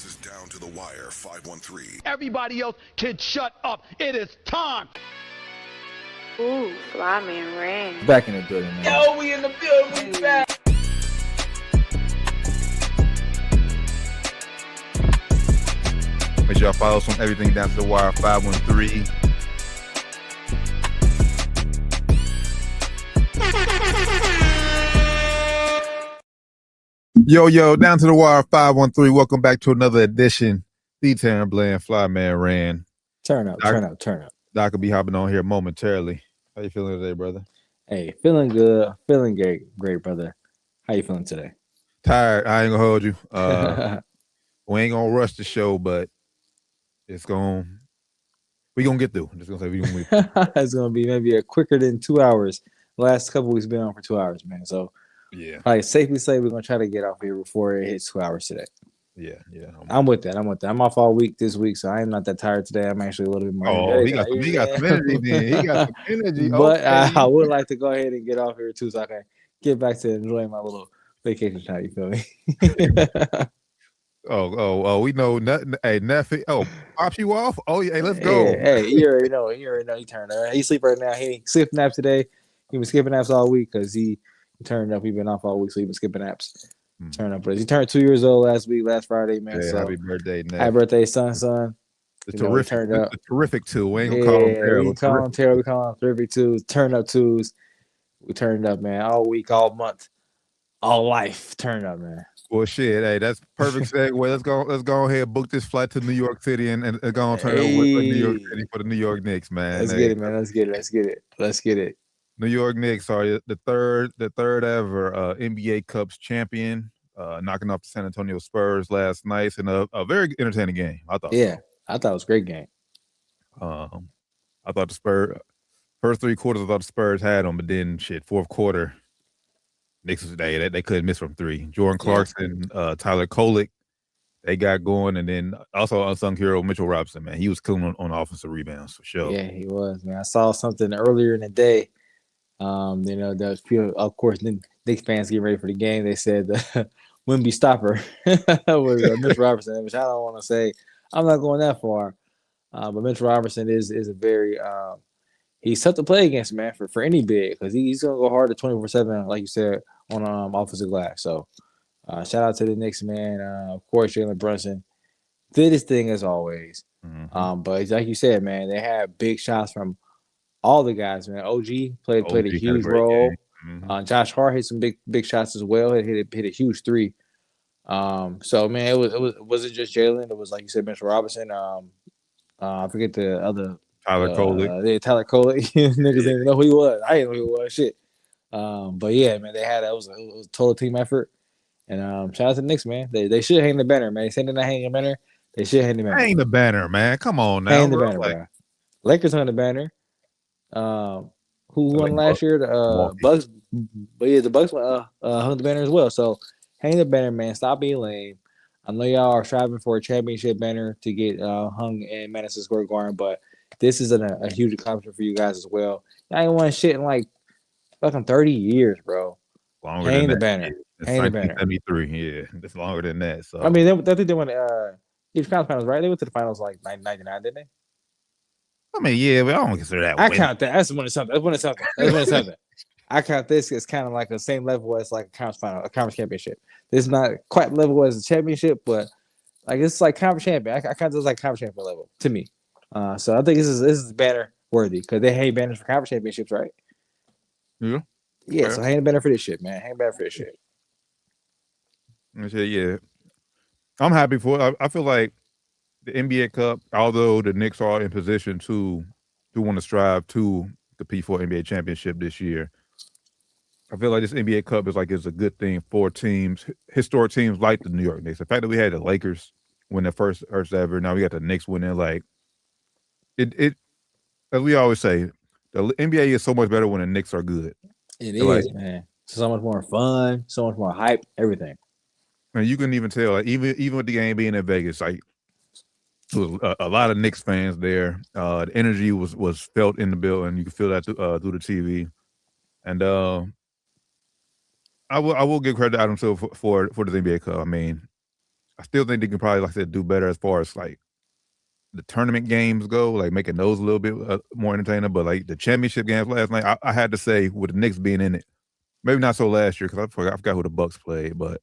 This is Down to the Wire 513. Everybody else can shut up. It is time. Ooh, Fly Man ran. Back in the building, man. Yo, we in the building. We back. Make sure y'all follow us on everything Down to the Wire 513. Yo, Down to the Wire 513. Welcome back to another edition. The Taryn Bland, Fly Man Ran. Turn up. Doc will be hopping on here momentarily. How you feeling today, brother? Hey, feeling good. Feeling great, brother. How you feeling today? Tired. I ain't gonna hold you. We ain't gonna rush the show, but we gonna get through. I'm just gonna say we gonna get through. It's gonna be maybe a quicker than 2 hours. The last couple weeks been on for 2 hours, man. So yeah, probably safely say we're gonna try to get off here before it hits 2 hours today. Yeah. I'm with that. I'm off all week this week, so I'm not that tired today. I'm actually a little bit more. Oh, he got some energy then. He got some energy. But okay. I would like to go ahead and get off here too, so I can get back to enjoying my little vacation time. You feel me? Oh, we know nothing. Hey, nothing. Oh, pops you off? Oh, yeah. Hey, let's go. Hey, you already know. He turned up. He sleep right now. He skipped naps today. He was skipping naps all week because he turned up. He been off all week, so he been skipping naps. Turn up, but he turned 2 years old last Friday, man. Yeah, so happy birthday, Ned. Happy birthday, son. The terrific two. We ain't gonna call them terrible. We call them terrible. We call them terrific twos. Turn up twos. We turned up, man. All week, all month, all life. Turn up, man. Well, shit. Hey, that's perfect segue. Let's go ahead and book this flight to New York City and go on turn over with New York City for the New York Knicks, man. Let's get it, man. Let's get it. New York Knicks are the third ever NBA Cups champion, knocking off the San Antonio Spurs last night in a very entertaining game. I thought. Yeah, I thought it was a great game. I thought the Spurs first 3 quarters, I thought the Spurs had them, but then fourth quarter, Knicks they couldn't miss from 3. Jordan Clarkson, Tyler Kolek, they got going, and then also unsung hero Mitchell Robinson. Man, he was killing on offensive rebounds for sure. Yeah, he was, man. I saw something earlier in the day. There was people, of course, Knicks fans getting ready for the game. They said the Wemby stopper was Mitch Robertson, which I don't want to say. I'm not going that far, but Mitch Robertson is a very he's tough to play against, man, for any big, because he's gonna go hard at 24/7, like you said, on offensive glass. So shout out to the Knicks, man. Of course, Jalen Brunson did his thing as always. Mm-hmm. But like you said, man, they had big shots from all the guys, man. OG played a huge role. Mm-hmm. Josh Hart hit some big shots as well. Hit a huge 3. So man, it wasn't just Jalen. It was, like you said, Mitchell Robinson. I forget the other Tyler Kolek. Tyler Kolek. Niggas didn't even know who he was. I didn't know who he was. Shit. But yeah, man, it was a total team effort. And shout out to the Knicks, man. They should hang the banner, man. They said they're not hanging the banner. They should hang the banner. Hang the banner, man. Come on now. Hang the banner, bro. Lakers hung the banner. Who won last year? The Bucks. But yeah, the Bucks hung the banner as well. So hang the banner, man. Stop being lame. I know y'all are striving for a championship banner to get hung in Madison Square Garden, but this is a huge accomplishment for you guys as well. I ain't won shit in like fucking 30 years, bro. Longer hang than the that. banner. Hang the banner. 73. Yeah, it's longer than that. So I mean, I think they went each conference finals, right? They went to the finals like 99, didn't they? I mean, yeah, but I don't consider that. I count that. That's one of something. I count this as kind of like the same level as like a conference final, a conference championship. This is not quite level as a championship, but like it's like conference champion. I count this like conference champion level to me. So I think this is banner worthy because they hang banners for conference championships, right? Yeah. Yeah. Fair. So hang a banner for this shit, man. Hang a banner for this shit. Yeah. I'm happy for it. I feel like the NBA Cup, although the Knicks are in position to want to strive to compete for NBA championship this year, I feel like this NBA Cup is a good thing for teams, historic teams like the New York Knicks. The fact that we had the Lakers win their first ever, now we got the Knicks winning. Like it, as we always say, the NBA is so much better when the Knicks are good. It is, man. So much more fun, so much more hype, everything. And you can even tell, like, even with the game being in Vegas, like there was a lot of Knicks fans there. The energy was felt in the building. You could feel that through the TV. And I will give credit to Adam Silver for this NBA Cup. I mean, I still think they can probably, like I said, do better as far as like the tournament games go, like making those a little bit more entertaining. But like the championship games last night, I had to say with the Knicks being in it, maybe not so last year because I forgot who the Bucks played, but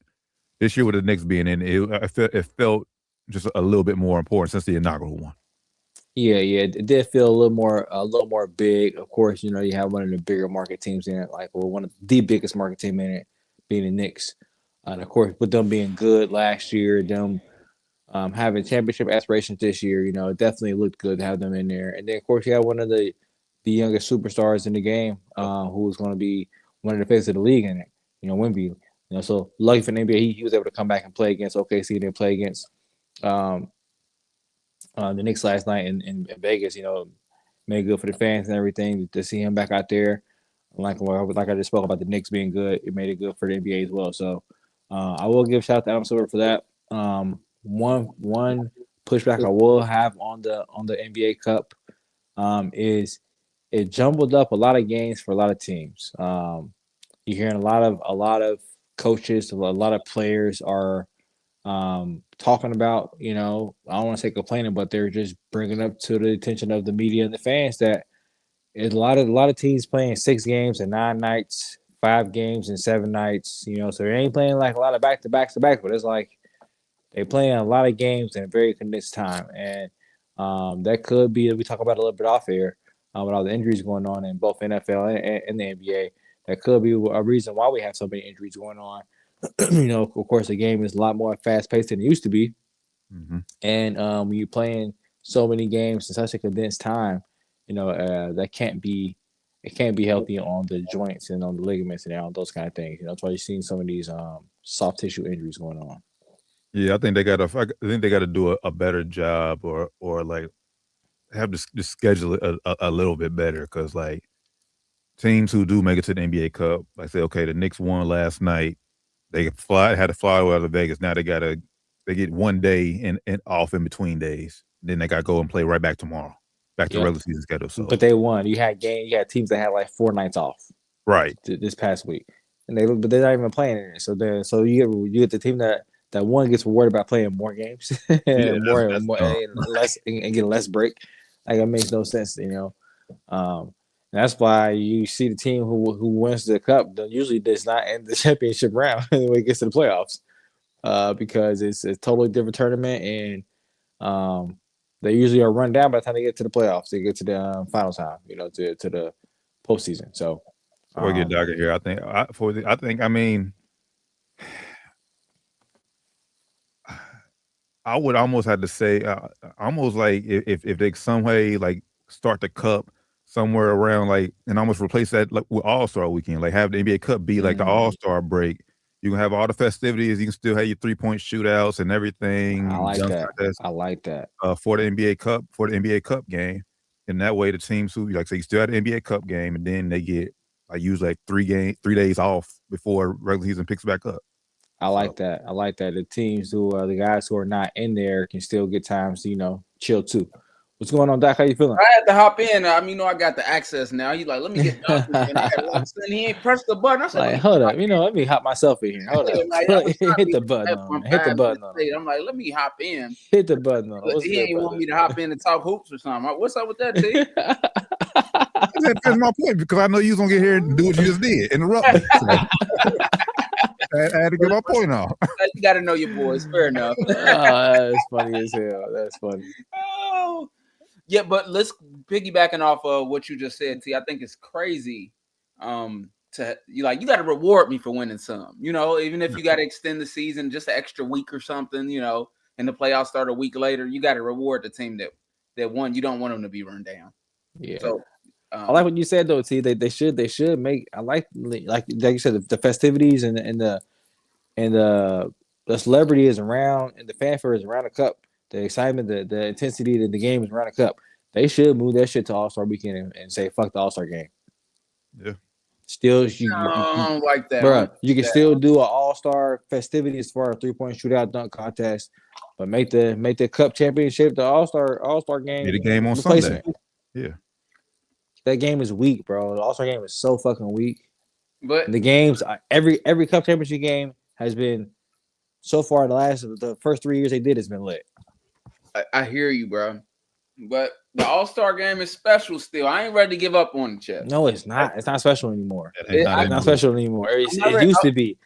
this year with the Knicks being in it, it felt just a little bit more important since the inaugural one. Yeah, it did feel a little more big. Of course, you have one of the bigger market teams in it, or one of the biggest market team in it, being the Knicks. And of course, with them being good last year, them having championship aspirations this year, it definitely looked good to have them in there. And then, of course, you have one of the youngest superstars in the game, who is going to be one of the faces of the league in it. Wemby. So lucky for the NBA, he was able to come back and play against OKC and play against the Knicks last night in Vegas. Made it good for the fans and everything to see him back out there. Like I just spoke about the Knicks being good, it made it good for the NBA as well. So I will give shout out to Adam Silver for that. One pushback I will have on the NBA Cup is it jumbled up a lot of games for a lot of teams. You're hearing a lot of coaches, a lot of players are talking about, I don't want to say complaining, but they're just bringing up to the attention of the media and the fans that it's a lot of teams playing 6 games and 9 nights, 5 games and 7 nights, so they ain't playing like a lot of back-to-back, but it's like they playing a lot of games in a very condensed time. And that could be, we talk about a little bit off air, with all the injuries going on in both NFL and the NBA. That could be a reason why we have so many injuries going on. Of course, the game is a lot more fast-paced than it used to be. Mm-hmm. And when you're playing so many games in such a condensed time, that can't be healthy on the joints and on the ligaments and on those kind of things. That's why you're seeing some of these soft tissue injuries going on. Yeah, I think they got to do a better job or like have to schedule it a little bit better, because like teams who do make it to the NBA Cup, like say, okay, the Knicks won last night. They had to fly out of Vegas. Now they get 1 day and off in between days. Then they got to go and play right back tomorrow, back to regular season schedule. So, but they won. You had teams that had like 4 nights off, right, this past week, and but they're not even playing in it. So you get the team that one gets rewarded by playing more games and more and less and get less break. Like, it makes no sense, that's why you see the team who wins the cup usually does not end the championship round when it gets to the playoffs, because it's a totally different tournament, and they usually are run down by the time they get to the playoffs. They get to the final time, to the postseason. So before we get darker here, I would almost have to say, almost like if they some way like start the cup somewhere around like, and almost replace that like with All-Star weekend, like have the NBA Cup be like the All-Star break. You can have all the festivities. You can still have your 3-point shootouts and everything. I like that. For the NBA Cup game, and that way the teams who, like, say, you still have the NBA Cup game, and then they get usually like 3 days off before regular season picks back up. I like that. The teams the guys who are not in there can still get times to chill too. What's going on, Doc? How you feeling? I had to hop in. I got the access now. He's like, let me get done. And he ain't pressed the button. I said, like, hold up. Let me hop myself in here. Hold up. Hit the button on it. Hit the button on it. I'm like, let me hop in. Hit the button on it. He ain't want me to hop in and talk hoops or something. What's up with that, T? That's my point, because I know you was going to get here and do what you just did. Interrupt me. I had to get my point off. You got to know your boys. Fair enough. That's funny as hell. That's funny. Oh. Yeah, but let's piggybacking off of what you just said, T. I think it's crazy. You got to reward me for winning some. Even if you got to extend the season just an extra week or something, and the playoffs start a week later, you got to reward the team that won. You don't want them to be run down. Yeah. So I like what you said though, T. They should make. I like you said, the festivities and the celebrity is around and the fanfare is around the cup. The excitement, the intensity of the game is around the cup. They should move that shit to All-Star weekend and say fuck the All-Star game. Yeah. Still, I don't like that, bro. You can still do an All-Star festivity as far as 3-point shootout, dunk contest, but make the Cup championship the All-Star game. Be the game on Sunday. Yeah. That game is weak, bro. The All-Star game is so fucking weak. But the games, every Cup championship game has been so far the first 3 years they did has been lit. I hear you, bro. But the All-Star game is special still. I ain't ready to give up on it, Chip. No, it's not. It's not special anymore. It's It's not special anymore. It ready- used to be.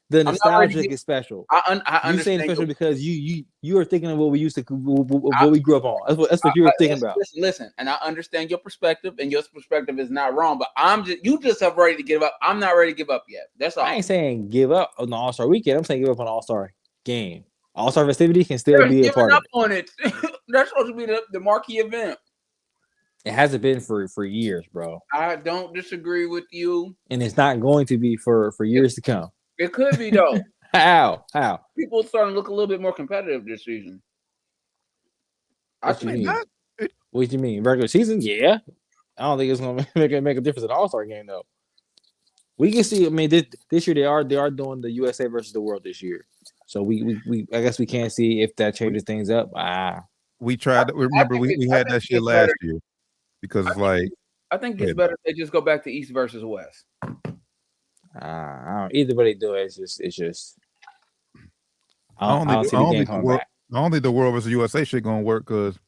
The nostalgic is special. I You understand. saying special because you are thinking of what we used to what we grew up on. That's what you were thinking about. Listen, and I understand your perspective, and your perspective is not wrong. But you just have ready to give up. I'm not ready to give up yet. That's all. I ain't saying give up on the All-Star weekend. I'm saying give up on the All-Star game. All-Star festivity can still be a part of it. On it. That's supposed to be the marquee event. It hasn't been for years, bro. I don't disagree with you. And it's not going to be for years to come. It could be though. How? People starting to look a little bit more competitive this season. What do you mean? Regular season? Yeah. I don't think it's gonna make a difference in the All-Star game though. We can see. I mean, this year they are doing the USA versus the world this year. So we I guess we can't see if that changes things up. We tried. Remember, we had that shit last year because it's like. I think it's better if they just go back to East versus West. Either way they do it, it's just. I don't see the game coming back. I don't think the world versus USA shit gonna work because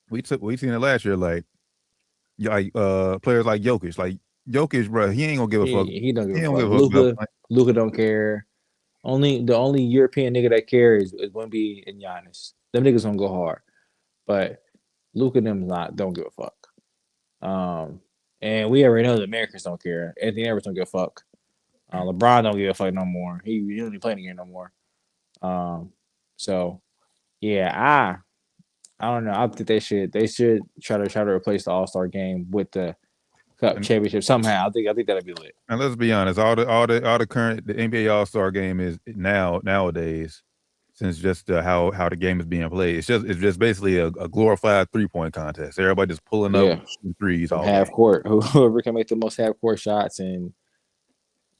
we seen it last year. Like players like Jokic, bro, he ain't gonna give a fuck. He don't give a fuck. Luka don't care. The only European nigga that cares is Wemby and Giannis. Them niggas gonna go hard, but Luka them don't give a fuck. And we already know the Americans don't care. Anthony Edwards don't give a fuck. LeBron don't give a fuck no more. He don't even play the game no more. So yeah, I don't know. I think they should try to replace the All-Star game with the Cup championship somehow. I think that'd be lit. And let's be honest, all the current the NBA All-Star game is nowadays, since just how the game is being played. It's just basically a glorified 3-point contest. Everybody just pulling up threes all half court. Whoever can make the most half court shots and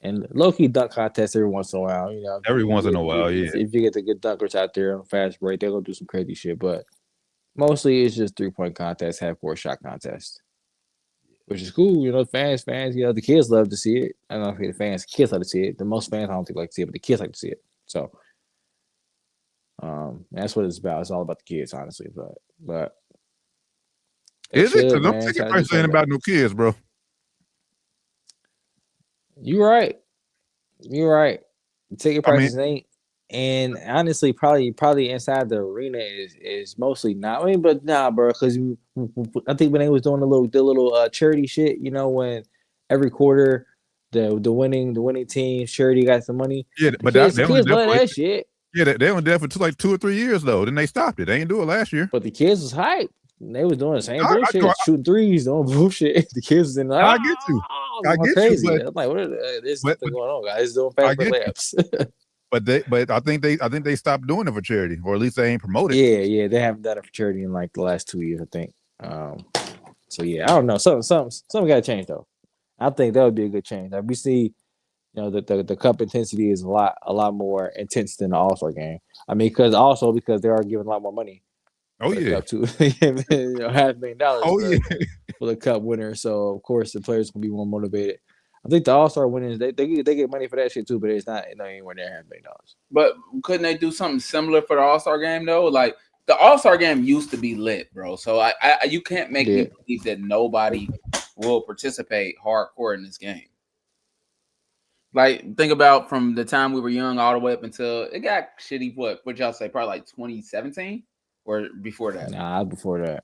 low-key dunk contest every once in a while. You know, every once in a while, yeah. If you get the good dunkers out there on fast break, they're gonna do some crazy shit. But mostly it's just 3-point contest, half court shot contest. Which is cool, you know. Fans, you know, the kids love to see it. I don't know if the kids like to see it. The most fans I don't think like to see it, but the kids like to see it. So, that's what it's about. It's all about the kids, honestly. But is it? Because I'm ticket price ain't about no kids, bro. You're right. The ticket prices ain't. And honestly, probably inside the arena is mostly not. I mean, but nah, bro, because I think when they was doing the little charity shit, you know, when every quarter the winning team charity got some money. Yeah, but the kids love that shit. Yeah, they were there for like 2 or 3 years though. Then they stopped it. They didn't do it last year. But the kids was hyped. They was doing the same bullshit, shooting threes, doing bullshit. The kids was in like, I get you. I get crazy. you. I'm like, what is going on, guys? Doing fast break layups. But I think they stopped doing it for charity, or at least they ain't promoted. Yeah, they haven't done it for charity in like the last 2 years, I think. So yeah, I don't know. Something got to change though. I think that would be a good change. Like we see, you know, the cup intensity is a lot more intense than the All-Star game. I mean, because they are giving a lot more money. Oh yeah, to $500,000. Oh yeah, for the cup winner. So of course the players can be more motivated. I think the All-Star winners they get money for that shit too, but it's not anywhere near $500,000. But couldn't they do something similar for the All-Star game though? Like the All-Star game used to be lit, bro. So you can't make me believe that nobody will participate hardcore in this game. Like think about from the time we were young all the way up until it got shitty. What y'all say? Probably like 2017 or before that? Nah, before that.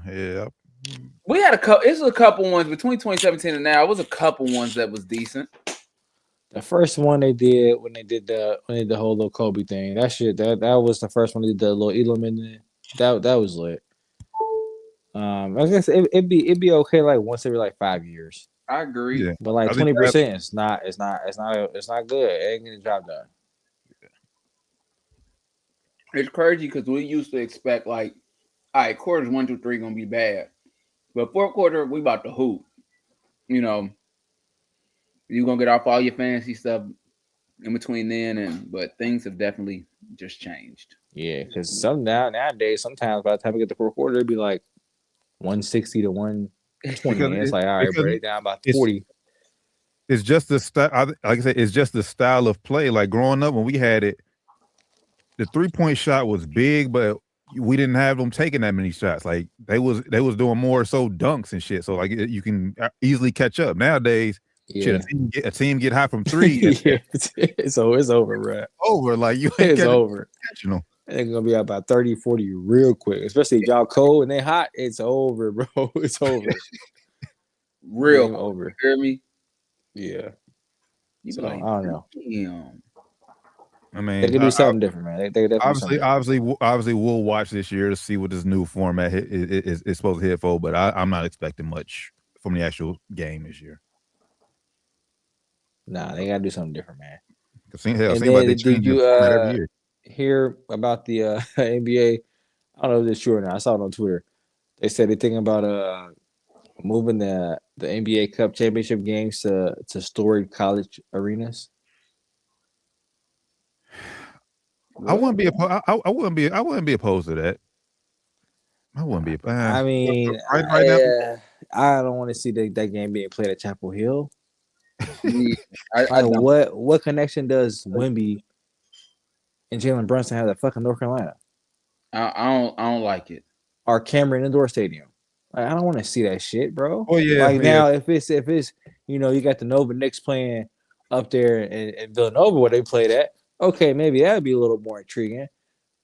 Yeah. We had a couple ones between 2017 and now. It was a couple ones that was decent. The first one they did when they did the whole little Kobe thing. That shit that was the first one they did the little Elam in there. That was lit. I guess it'd be okay like once every like 5 years. I agree. Yeah. But like 20% it's not good. It ain't getting the job done. It's crazy because we used to expect like, all right, quarters 1, 2, 3 gonna be bad. But fourth quarter, we about to hoop. You know, you're going to get off all your fancy stuff in between then. But things have definitely just changed. Yeah, because nowadays, sometimes by the time we get the fourth quarter, it'd be like 160 to 120. It's like, all right, break it down about 40. it's just the style. Like I said, it's just the style of play. Like growing up when we had it, the 3-point shot was big, but we didn't have them taking that many shots. Like they was doing more so dunks and shit. So like you can easily catch up. Nowadays, shit, Yeah. a team get hot from three. Yeah, it's over, bro. Over. Like you ain't It's over. catching them. They're gonna be out about 30, 40 real quick. Especially if y'all cold and they hot. It's over, bro. It's over. Real Game over. You hear me? Yeah. You So, like, I don't know. damn. I mean, They could do something different, man. They definitely obviously, we'll watch this year to see what this new format is supposed to hit for. But I'm not expecting much from the actual game this year. Nah, they gotta do something different, man. Did you hear about the NBA? I don't know if it's true or not. I saw it on Twitter. They said they're thinking about moving the NBA Cup championship games to storied college arenas. I wouldn't be opposed to that. I wouldn't be. I mean, right now, I don't want to see that game being played at Chapel Hill. I what connection does Wemby and Jalen Brunson have to fucking North Carolina? I don't like it. Or Cameron Indoor Stadium. Like, I don't want to see that shit, bro. Oh yeah. Like now, if it's you got the Nova Knicks playing up there in Villanova where they played at, okay, maybe that would be a little more intriguing.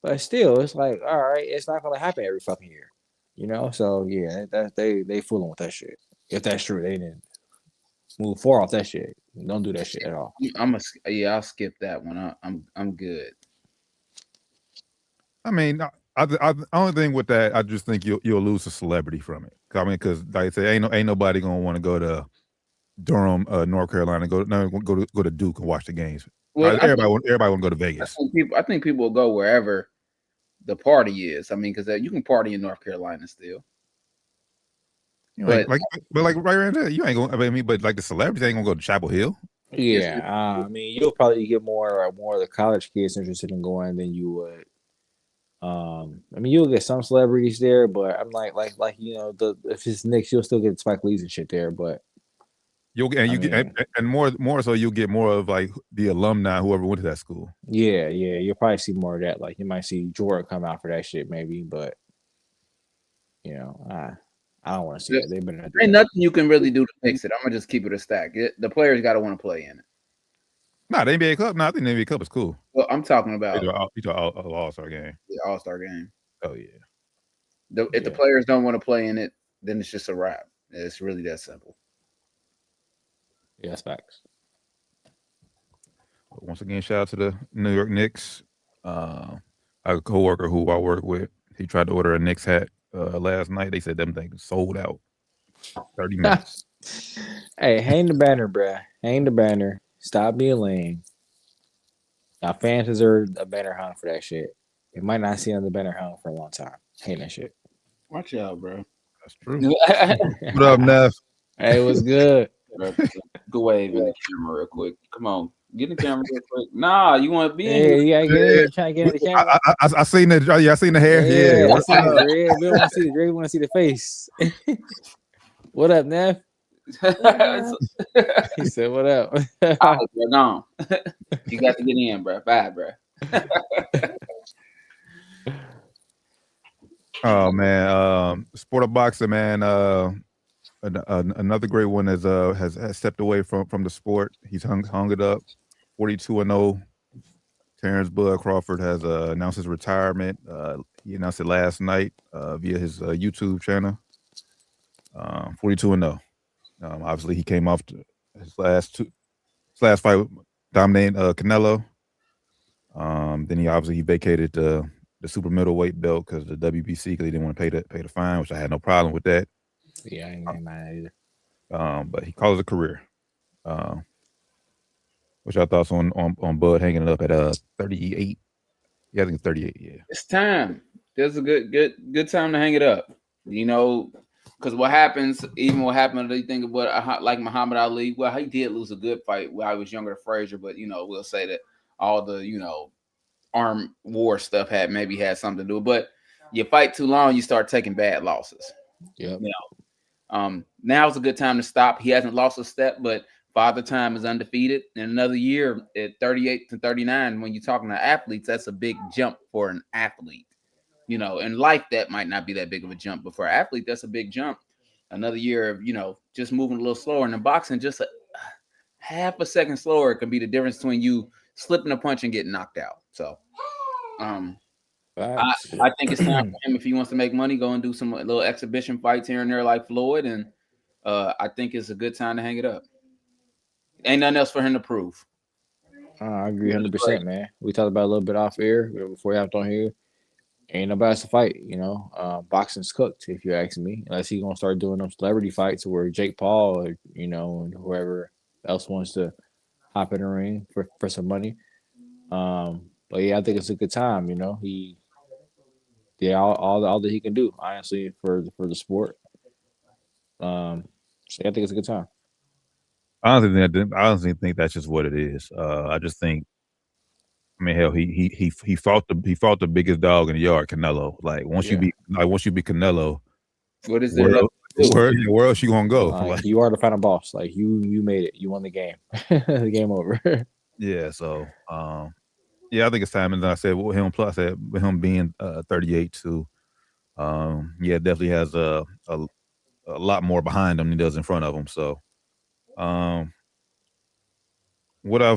But still, it's like, all right, it's not gonna happen every fucking year, you know. So yeah, they fooling with that shit. If that's true, they didn't move far off that shit. Don't do that shit at all. I'll skip that one. I'm good. I mean, I only thing with that, I just think you'll lose a celebrity from it. I mean, because like I say, ain't nobody gonna want to go to Durham, North Carolina, go to Duke and watch the games. Well, everybody want to go to Vegas. I think people will go wherever the party is. I mean, because you can party in North Carolina still. But right around there, you ain't going. I mean, but like the celebrities ain't gonna go to Chapel Hill. Yeah, I mean, you'll probably get more of the college kids interested in going than you would. I mean, you'll get some celebrities there, but I'm like if it's Knicks, you'll still get Spike Lee's and shit there, but. And more so you'll get more of like the alumni, whoever went to that school. Yeah, you'll probably see more of that. Like you might see Jordan come out for that shit, maybe, but I don't want to see that. They've been ain't nothing you can really do to fix it. I'm gonna just keep it a stack. The players got to want to play in it. Nah, the NBA Cup. I think the NBA Cup is cool. Well, I'm talking about All-Star game. The All-Star game. Oh yeah. If the players don't want to play in it, then it's just a wrap. It's really that simple. Yeah, that's facts. Once again, shout out to the New York Knicks. I have a coworker who I work with. He tried to order a Knicks hat last night. They said them things sold out. 30 minutes. Hey, hang the banner, bruh. Hang the banner. Stop being lame. Now, fans deserve a banner hung for that shit. You might not see another banner hung for a long time. Hate that shit. Watch out, bro. That's true. What up, Neff? Hey, what's good? Go wave in the camera real quick. Come on. Get in the camera real quick. Nah, you want to be in here. Yeah, trying to get in the camera. I seen the I seen the hair. Yeah. I seen the red. We don't want to see the red. We want to see the face. What up, Neff? He said, what up? All right, bro, gone. You got to get in, bro. Bye, bro. Oh, man. Sport of boxing, man. Another great one has stepped away from the sport. He's hung it up. 42-0. Terrence Bud Crawford has announced his retirement. He announced it last night via his YouTube channel. 42-0. Obviously, he came off his last fight dominating Canelo. Then he vacated the super middleweight belt because the WBC because he didn't want to pay the fine, which I had no problem with that. Yeah, I ain't mad either. But he calls it a career. What's your thoughts on Bud hanging it up at 38? Yeah, I think it's 38. Yeah, it's time. There's a good time to hang it up. Because what happened, you think about like Muhammad Ali. Well, he did lose a good fight while he was younger to Frazier, but we'll say that all the armed war stuff had something to do. But you fight too long, you start taking bad losses. Yeah. Now's a good time to stop. He hasn't lost a step, but Father Time is undefeated. In another year at 38 to 39, when you're talking to athletes, that's a big jump for an athlete. You know, in life, that might not be that big of a jump, but for an athlete, that's a big jump. Another year of, just moving a little slower. And in boxing, just a half a second slower can be the difference between you slipping a punch and getting knocked out. So, I think it's time for him, if he wants to make money, go and do some little exhibition fights here and there like Floyd. And I think it's a good time to hang it up. Ain't nothing else for him to prove. I agree 100%, man. We talked about it a little bit off air before you hopped on here. Ain't nobody else to fight, boxing's cooked, if you ask me, unless he's going to start doing them celebrity fights where Jake Paul, or, and whoever else wants to hop in the ring for some money. But yeah, I think it's a good time, all that he can do, honestly, for the sport. So I think it's a good time. I honestly think that's just what it is. I just think, I mean, hell, he fought the biggest dog in the yard, Canelo. Like once you be Canelo, what is where else you gonna go? Like, you are the final boss. Like you made it. You won the game. The game over. Yeah. So, yeah, I think it's time. And then I said, with him being 38 too, yeah, definitely has a lot more behind him than he does in front of him. So, would I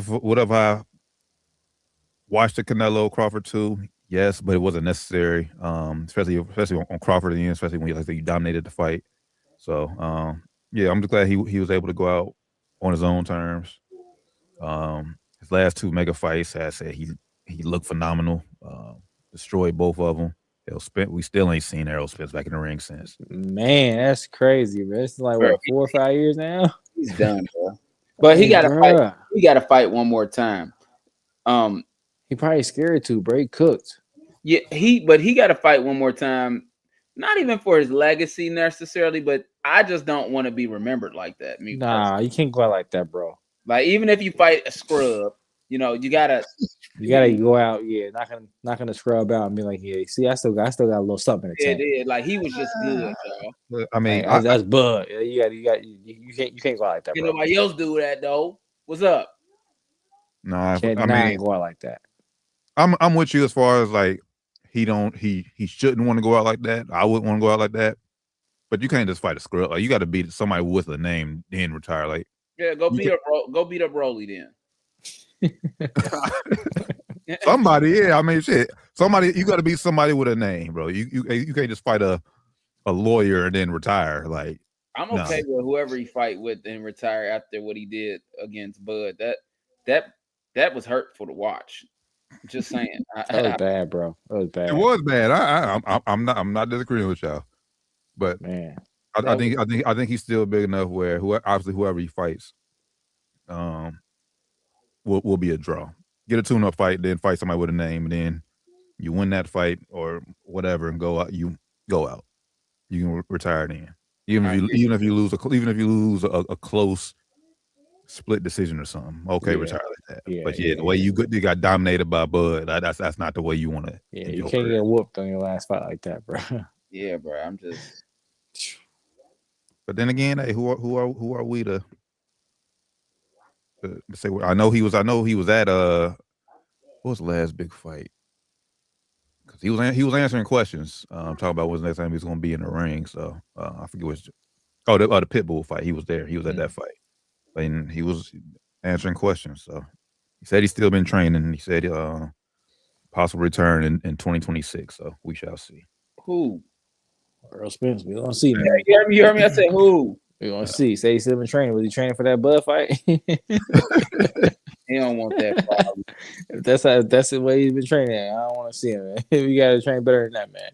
watched the Canelo Crawford too? Yes, but it wasn't necessary. Especially on Crawford at the end, especially when he dominated the fight. So, yeah, I'm just glad he was able to go out on his own terms. His last two mega fights, I said he looked phenomenal. Destroyed both of them. We still ain't seen Errol Spence back in the ring since. Man, that's crazy, bro. It's like what, 4 or 5 years now. He's done, bro. But he got to fight. He got to fight one more time. He probably scared to, bro. He cooked. Yeah, but he got to fight one more time. Not even for his legacy necessarily, but I just don't want to be remembered like that. Nah, you can't go out like that, bro. Like, even if you fight a scrub, you gotta go out, not gonna scrub out and be like, yeah, see, I still got a little something in the tank. Yeah, like he was just good, y'all. I mean, that's Bud. You can't go out like that, bro. Nobody else do that though. What's up? Nah, I mean, go out like that. I'm with you as far as like he shouldn't want to go out like that. I wouldn't want to go out like that. But you can't just fight a scrub. Like, you got to beat somebody with a name, then retire. Like, yeah, go beat up Rolly then. Somebody, yeah. I mean, shit. Somebody, you got to be somebody with a name, bro. You can't just fight a lawyer and then retire. Like, I'm okay with whoever he fight with and retire after what he did against Bud. That was hurtful to watch. Just saying. That was bad, bro. That was bad. It was bad. I'm not disagreeing with y'all, but man, I think he's still big enough where whoever he fights, will be a draw. Get a tune-up fight, then fight somebody with a name, and then you win that fight or whatever, and go out. You go out. You can retire then. Even if you lose a close split decision or something, okay, retire like that. But the way you got dominated by Bud, that's not the way you want to. Yeah, you can't get whooped on your last fight like that, bro. Yeah, bro. I'm just. But then again, hey, who are we to say? I know he was at what was the last big fight? Because he was answering questions, talking about when's the next time he was going to be in the ring. So I forget which. Oh, the Pitbull fight. He was there. He was at that fight, and he was answering questions. So he said he's still been training. He said possible return in 2026. So we shall see. Who? Errol Spence. We gonna see, man. You heard me? I said who? We gonna see. Say he's still been training. Was he training for that Bud fight? He don't want that problem. If that's the way he's been training, I don't want to see him, man. We gotta train better than that, man.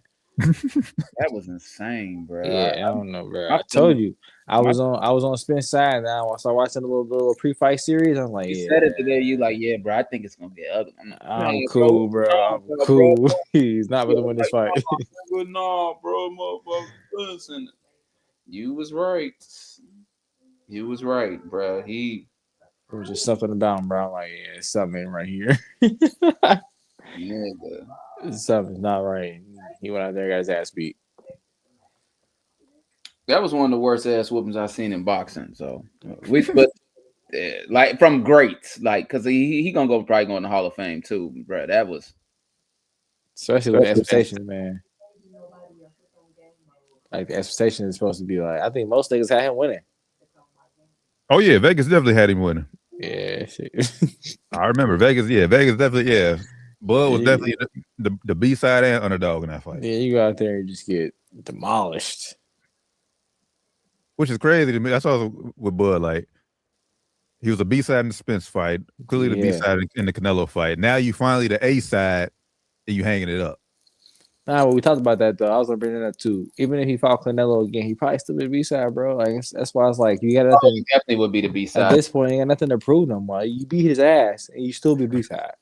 That was insane, bro. Yeah, I don't know, bro. I told you, I was on Spence side. Now I started watching a little pre-fight series. I'm like, you said it today. You like, yeah, bro. I think it's gonna get ugly. I'm cool, bro. I'm cool. He's not gonna win this fight. No, bro, motherfucker. Listen, you was right. You was right, bro. It was just something about him, bro. I'm like, yeah, it's something right here. Yeah, bro. Something's not right. He went out there, got his ass beat. That was one of the worst ass whoopings I've seen in boxing. So, like from greats, like because he gonna probably go in the Hall of Fame too, bro. That was especially with the expectations, man. Like the expectation is supposed to be like, I think most niggas had him winning. Oh yeah, Vegas definitely had him winning. Yeah, shit. I remember Vegas. Yeah, Vegas definitely. Yeah, Bud was definitely the B side and underdog in that fight. Yeah, you go out there and just get demolished. Which is crazy to me. That's also with Bud. Like he was a B side in the Spence fight, clearly the B side in the Canelo fight. Now you finally the A side, and you hanging it up. Nah, but we talked about that though. I was gonna bring that up too. Even if he fought Canelo again, he probably still be the B side, bro. Like that's why it's like you got nothing. He definitely would be the B side At this point. You got nothing to prove no more. You beat his ass, and you still be B side.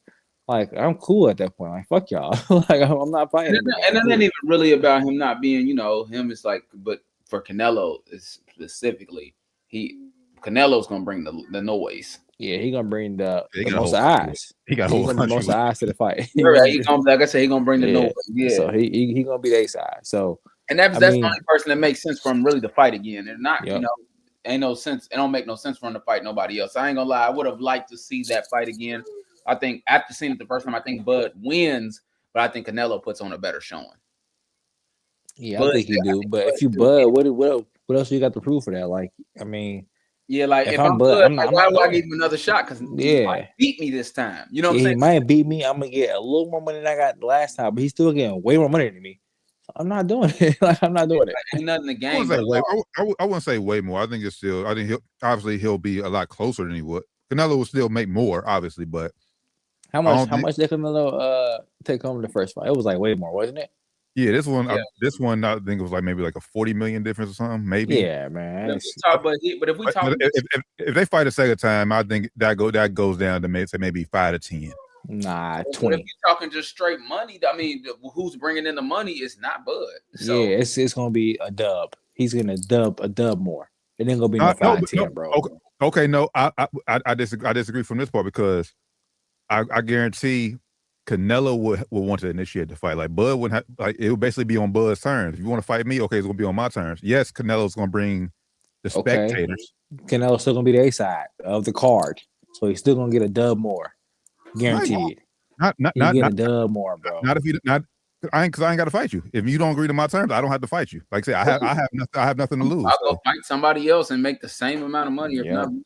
Like I'm cool at that point. Like fuck y'all. Like I'm not fighting. And it ain't even really about him not being, him. It's like, but for Canelo specifically, Canelo's gonna bring the noise. Yeah, he gonna bring the most eyes. He got the most eyes to the fight. Like I said, he gonna bring the noise. Yeah. So he gonna be the A side. So and that's the only person that makes sense for him really to fight again. And not ain't no sense. It don't make no sense for him to fight nobody else. I ain't gonna lie. I would have liked to see that fight again. I think after seeing it the first time, I think Bud wins, but I think Canelo puts on a better showing. Yeah, I think he do. But if you Bud, what else you got to prove for that? Like, I mean, yeah, like if I'm Bud, why do I give him another shot? Because he might beat me this time. You know what I'm saying? He might beat me. I'm gonna get a little more money than I got the last time, but he's still getting way more money than me. So I'm not doing it. Like I'm not doing it. Ain't nothing to gain. I wouldn't say way more. I think it's still. I think he'll be a lot closer than he would. Canelo will still make more, obviously, but. How much did Canelo take home the first fight? It was like way more, wasn't it? Yeah, this one I think it was like maybe like a 40 million difference or something, maybe. Yeah, man. But if we talk, if they fight a second time, I think that goes down to maybe 5 to 10. Nah, 20. If you're talking just straight money, I mean, who's bringing in the money is not Bud. So. Yeah, it's gonna be a dub. He's gonna dub a dub more. It ain't gonna be no 5-10, bro. Okay, no, I disagree from this part because. I guarantee Canelo would want to initiate the fight. Like Bud wouldn't have, it would basically be on Bud's terms. If you want to fight me, okay, it's gonna be on my terms. Yes, Canelo's gonna bring the spectators. Canelo's still gonna be the A side of the card, so he's still gonna get a dub more, guaranteed. Not a dub more, bro. Not if you not. I ain't got to fight you. If you don't agree to my terms, I don't have to fight you. Like I say, I have nothing to lose. I'll go fight somebody else and make the same amount of money, if not more.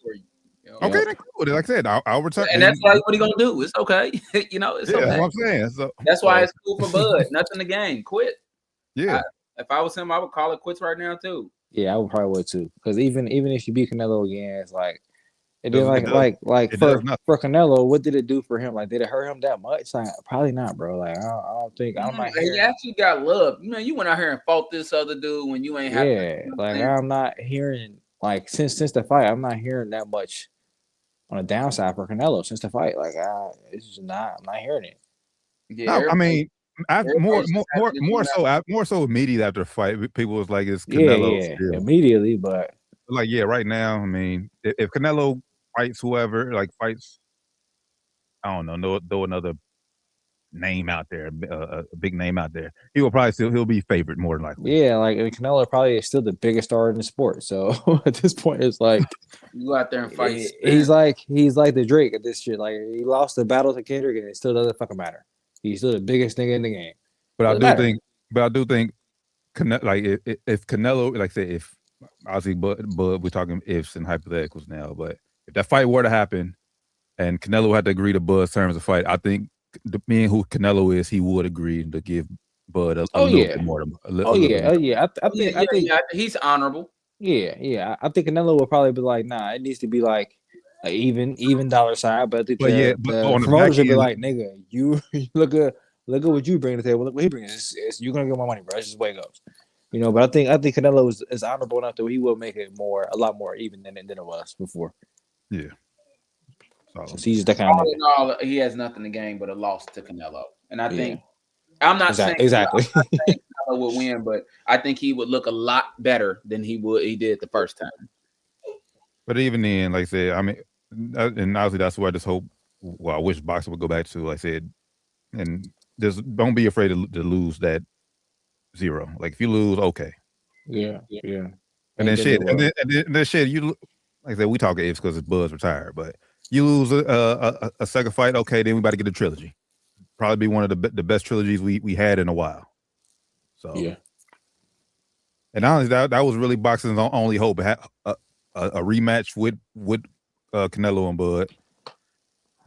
Okay, then cool. Like I said, I'll return. And that's like what he gonna do. It's okay. It's okay. That's what I'm saying. So, that's why it's cool for Bud. Nothing to gain. Quit. Yeah. If I was him, I would call it quits right now too. Yeah, I probably would too. Because even if you beat Canelo again, it's like it did for Canelo. What did it do for him? Like, did it hurt him that much? Like, probably not, bro. Like, I don't think. I'm not. He actually got love. You went out here and fought this other dude when you ain't. I'm not hearing since the fight. I'm not hearing that much on the downside for Canelo since the fight. Like, it's just not. I'm not hearing it. Yeah, I mean, more so immediately after the fight, people was like, "It's Canelo." Yeah, immediately, but right now, I mean, if Canelo fights whoever, fights, I don't know, throw another name out there, a big name out there, he'll be favored more than likely. Yeah, Canelo probably is still the biggest star in the sport. So at this point, it's like you go out there and fight. He's like the Drake at this shit. Like, he lost the battle to Kendrick, and it still doesn't fucking matter. He's still the biggest nigga in the game. But I do think, if Canelo, like I say, if obviously, but we're talking ifs and hypotheticals now. But if that fight were to happen, and Canelo had to agree to Bud's terms of fight, I think, being who Canelo is, he would agree to give Bud a little bit more. I think he's honorable. Yeah. I think Canelo will probably be like, nah, it needs to be like an even dollar sign. But I think the promoters will be like, nigga, you look at what you bring to the table. Look what he brings. You're gonna get my money, bro. That's just the way it goes. But I think Canelo is honorable enough that he will make it a lot more even than it was before. Yeah. So he's that kind of all, he has nothing to gain but a loss to Canelo. And I think I'm not saying Canelo would win, but I think he would look a lot better than he did the first time. But even then, like I said, I mean, and obviously that's why I wish boxing would go back to, like I said, and just don't be afraid to lose that 0. Like, if you lose, okay. Yeah. And then shit, you like I said, we talk ifs because it's Buzz retired, but you lose a second fight, okay, then we about to get a trilogy. Probably be one of the best trilogies we had in a while. So Yeah. And honestly, that was really boxing's only hope. It had a rematch with Canelo and Bud.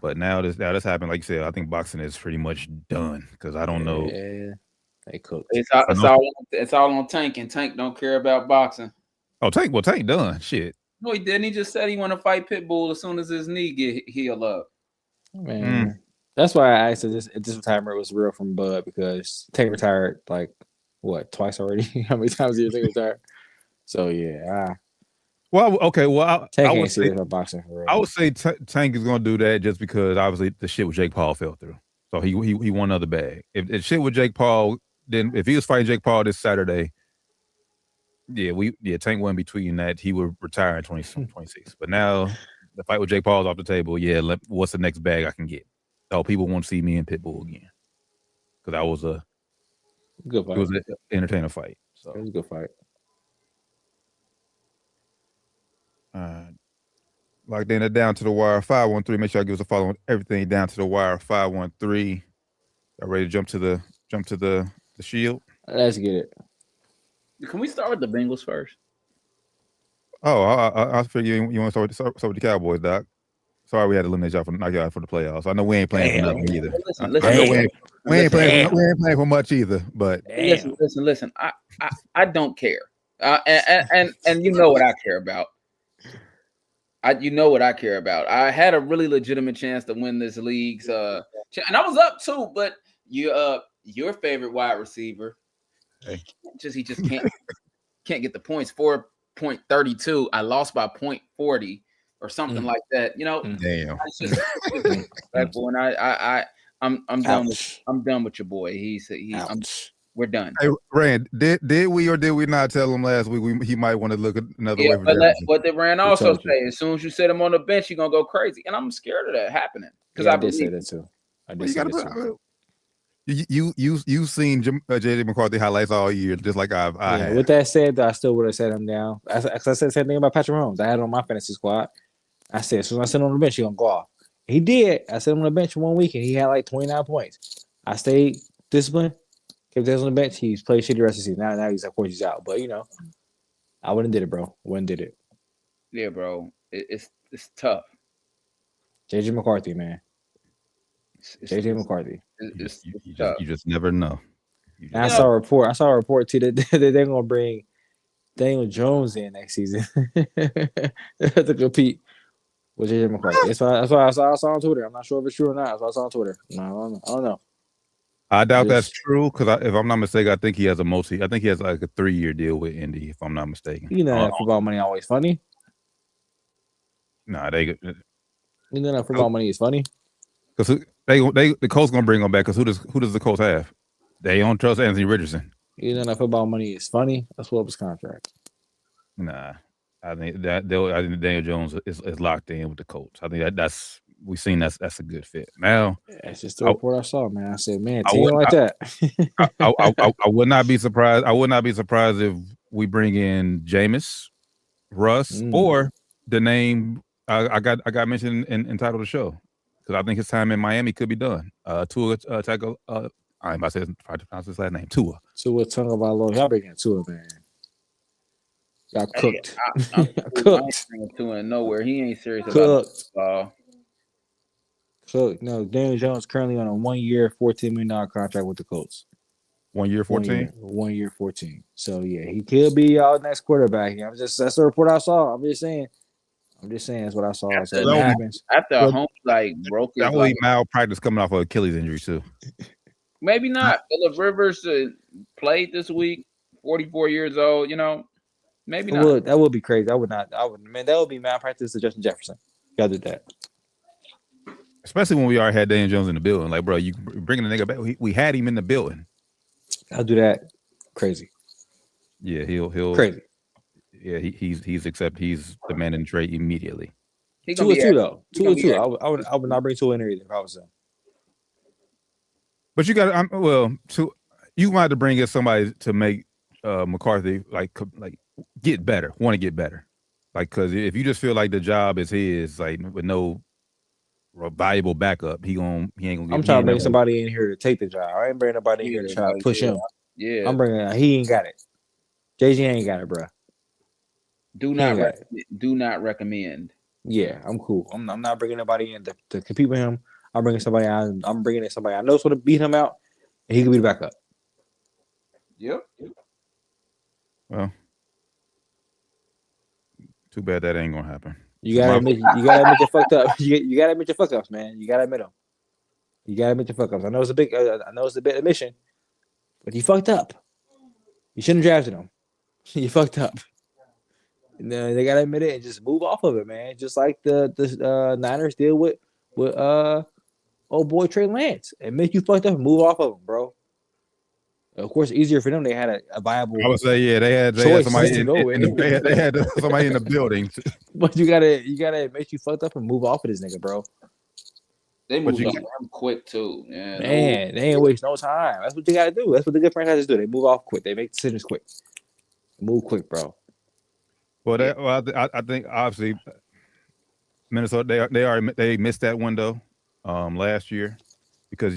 But now this happened. Like you said, I think boxing is pretty much done because I don't know. Yeah, they cooked. It's all on Tank, and Tank don't care about boxing. Oh, Tank done. Shit. No, he didn't. He just said he want to fight Pitbull as soon as his knee get healed up. Man, that's why I asked if this retirement was real from Bud because Tank retired like what twice already? How many times did Tank retire? So yeah. Well, okay. Well, Tank ain't serious about boxing for real. I would say Tank is going to do that just because obviously the shit with Jake Paul fell through. So he won another bag. If shit with Jake Paul, then if he was fighting Jake Paul this Saturday, Tank wouldn't be tweeting that he would retire in 2026. But now the fight with Jake Paul's off the table. Yeah, what's the next bag I can get? So people want to see me and Pitbull again because that was a good fight. It was an entertaining fight. So it was a good fight. Locked in Down to the Wire 513. Make sure I give us a follow on everything Down to the Wire 513. Y'all ready to jump to the shield? Let's get it. Can we start with the Bengals first? Oh, I figure you want to start with the Cowboys, Doc. Sorry, we had to eliminate y'all knock y'all out for the playoffs. I know we ain't playing for nothing either. Listen, we ain't playing for much either. But listen. I don't care. And you know what I care about. You know what I care about. I had a really legitimate chance to win this league's and I was up too, but your favorite wide receiver, he just can't get the points. 4.32. I lost by 0.40 or something like that. You know, damn. And I'm done with your boy. We're done. Hey, Rand, did we or did we not tell him last week he might want to look another way for but did Rand also say as soon as you set him on the bench, you're gonna go crazy, and I'm scared of that happening because I did say that too. I did say that too. You've seen J.J. McCarthy highlights all year, just like I have. With that said, I still would have set him down. I said the same thing about Patrick Mahomes. I had it on my fantasy squad. I said as soon as I set him on the bench, he's gonna go off. He did. I set him on the bench for 1 week, and he had like 29 points. I stayed disciplined. Kept Dez on the bench. He's played shitty rest of the season. Now he's of course he's out. But I wouldn't did it, bro. Wouldn't did it. Yeah, bro. It's tough. JJ McCarthy, man. JJ McCarthy. You just never know. I saw a report too that they're gonna bring Daniel Jones in next season to compete with JJ McCarthy. That's what I saw on Twitter. I'm not sure if it's true or not. That's what I saw on Twitter. No, I don't know. I doubt that's true because if I'm not mistaken, I think he has like a 3-year deal with Indy. If I'm not mistaken, that football money always funny. Nah, that football money is funny because the Colts gonna bring him back. Because who does the Colts have? They don't trust Anthony Richardson. That football money is funny. Let's pull up his contract. Nah, I think Daniel Jones is locked in with the Colts. I think that's. We've seen that's a good fit. Now, that's just the report I saw, man. I said, man, team like that. I would not be surprised. I would not be surprised if we bring in Jameis, Russ, or the name I got mentioned in title of the show because I think his time in Miami could be done. Tua Tagovailoa. I'm about to pronounce his last name. Tua Tagovailoa. Y'all bringing Tua, man. Got cooked. Cooked. Tua nowhere. He ain't serious about it. So no, Daniel Jones currently on a 1 year, $14 million contract with the Colts. 1 year, 14. 1 year, 14. So yeah, he could be our next quarterback. That's the report I saw. I'm just saying that's what I saw. So it happens after Holmes broke his. That was malpractice coming off of Achilles injury too. Maybe not. Phillip Rivers played this week, 44 years old. Maybe not. That would be crazy. I would not. Man, that would be malpractice to Justin Jefferson. You gotta do that. Especially when we already had Daniel Jones in the building. Like, bro, you bringing the nigga back. We had him in the building. I'll do that. Crazy. Yeah, he'll crazy. Yeah, he's the man in the trade immediately. 2-2 though. 2-2. I would not bring Tua in there either if I was him. But you got you want to bring in somebody to make McCarthy like get better. Want to get better. Like, because if you just feel like the job is his, like with no valuable backup, he ain't gonna get. I'm trying to bring somebody in here to take the job. I ain't bringing nobody in here to try to push him. Yeah, I'm bringing. He ain't got it. JG ain't got it, bro. Do not recommend. Yeah, I'm cool. I'm not bringing nobody in to compete with him. I'm bringing somebody out. I'm bringing in somebody I know so to beat him out, and he can be the backup. Yep. Well, too bad that ain't gonna happen. You gotta admit your fucked up. You gotta admit your fuck ups, man. You gotta admit them. You gotta admit your fuck ups. I know it's a big admission, but you fucked up. You shouldn't have drafted him. You fucked up. They gotta admit it and just move off of it, man. Just like the Niners did with old boy Trey Lance. Admit you fucked up and move off of him, bro. Of course, easier for them. They had a viable. I would say, yeah, they had somebody in the building. But you gotta admit you fucked up and move off of this nigga, bro. They moved off quick too. Yeah, man, they ain't waste no time. That's what you gotta do. That's what the good franchises do. They move off quick. They make decisions quick. Move quick, bro. Well, I think obviously Minnesota they missed that window last year because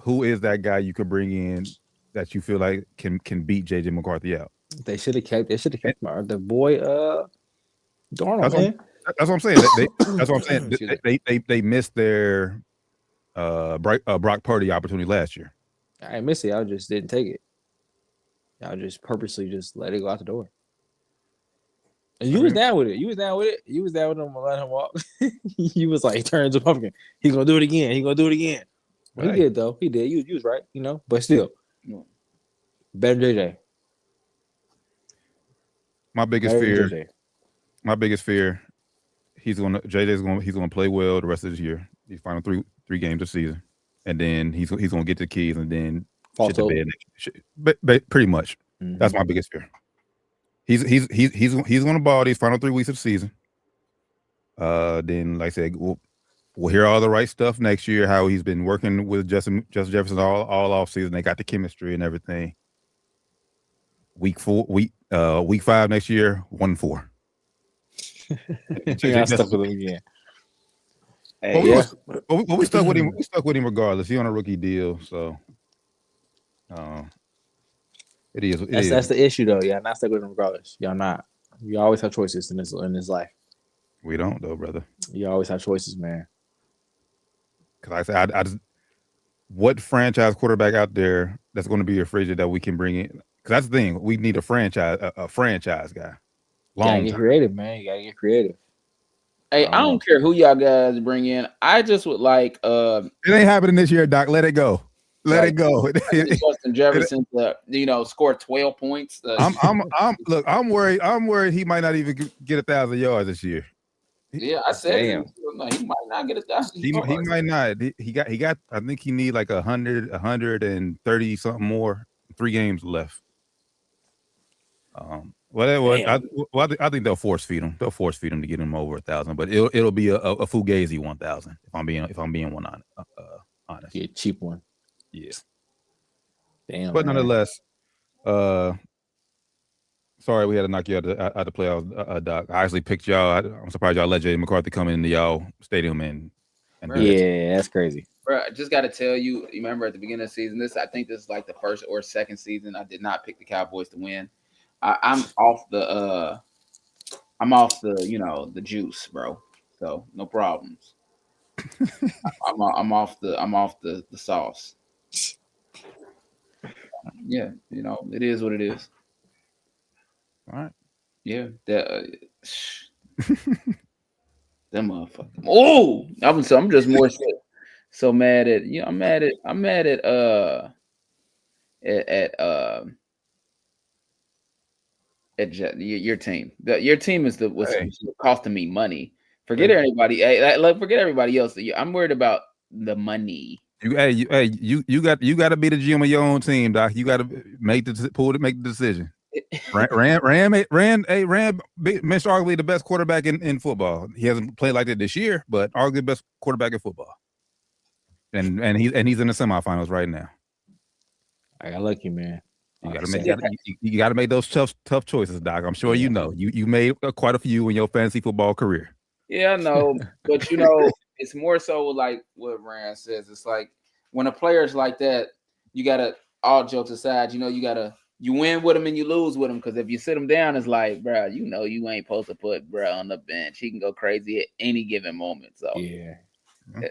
who is that guy you could bring in that you feel like can beat JJ McCarthy out? They should have kept the boy Darnold. That's what I'm saying. That's what I'm saying. They missed their Brock Purdy opportunity last year. I didn't miss it. I just didn't take it. I just purposely just let it go out the door. And you was down with it. You was down with him to let him walk. You was like, turns a pumpkin. He's gonna do it again. Right. He did though. He did. You was right, but still. Better than JJ. My biggest fear, he's gonna play well the rest of this year. These final three games of the season. And then he's gonna get the keys and then shit to bed. Pretty much. Mm-hmm. That's my biggest fear. He's gonna ball these final 3 weeks of the season. Then, like I said, we'll hear all the right stuff next year. How he's been working with Justin Jefferson all off season. They got the chemistry and everything. Week 5 next year, 1-4. I stuck with him again. Hey, we stuck with him. We stuck with him regardless. He on a rookie deal, so. It is. That's the issue, though. Yeah, not stuck with him regardless. Y'all not. You always have choices in this life. We don't, though, brother. You always have choices, man. Because I just, what franchise quarterback out there that's going to be a free agent that we can bring in? Because that's the thing. We need a franchise guy. You gotta get creative, man. You gotta get creative. Hey, I don't care who y'all guys bring in. I just would like. It ain't happening this year, Doc. Let it go. Let it go. Justin Jefferson to score 12 points. I'm worried he might not even get 1,000 yards this year. Yeah, I said he might not get 1,000. He might not. He got. I think he need like 130 something more. 3 games left. I think they'll force feed him. They'll force feed him to get him over 1,000. But it'll be a fugazi 1,000. If I'm being honest. Yeah, cheap one. Yeah. Damn. But nonetheless, sorry we had to knock you out the playoffs, Doc. I actually picked y'all. I'm surprised y'all let J. McCarthy come into y'all stadium and that's crazy. Bro, I just got to tell you, remember at the beginning of the season, I think this is like the first or second season I did not pick the Cowboys to win. I'm off the the juice, bro. So no problems. I'm off the sauce. Yeah, it is what it is. All right. Yeah, that them motherfuckers. Oh, I'm just more so mad at I'm mad at your team. Your team is what's costing me money. Forget everybody. Forget everybody else. I'm worried about the money. You got to be the GM of your own team, Doc. You got to make the decision. Ram, arguably the best quarterback in football. He hasn't played like that this year, but arguably the best quarterback in football. And he's in the semifinals right now. I got lucky, man. You got to make those tough choices, Doc. I'm sure you know. You made quite a few in your fantasy football career. Yeah, I know, but it's more so like what Rand says. It's like when a player's like that, you gotta, all jokes aside, you win with him and you lose with him, because if you sit him down, it's like, bro, you ain't supposed to put bro on the bench. He can go crazy at any given moment. So and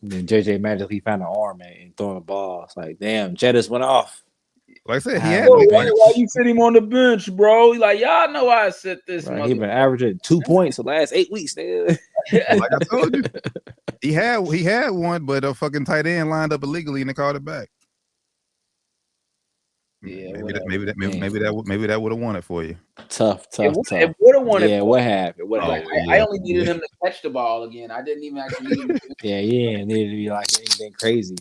then JJ magically found an arm and throwing the ball. It's like, damn, Jettis went off. Like I said, why you sit him on the bench, bro? He's like, y'all know I sit this. Right, he been averaging 2 points the last 8 weeks, nigga. Like I told you, he had one, but a fucking tight end lined up illegally and they called it back. Yeah, maybe that would have won it for you. Tough. It would have won it. Yeah, what happened? I only needed him to catch the ball again. I didn't even actually need him. Yeah, needed to be like anything crazy.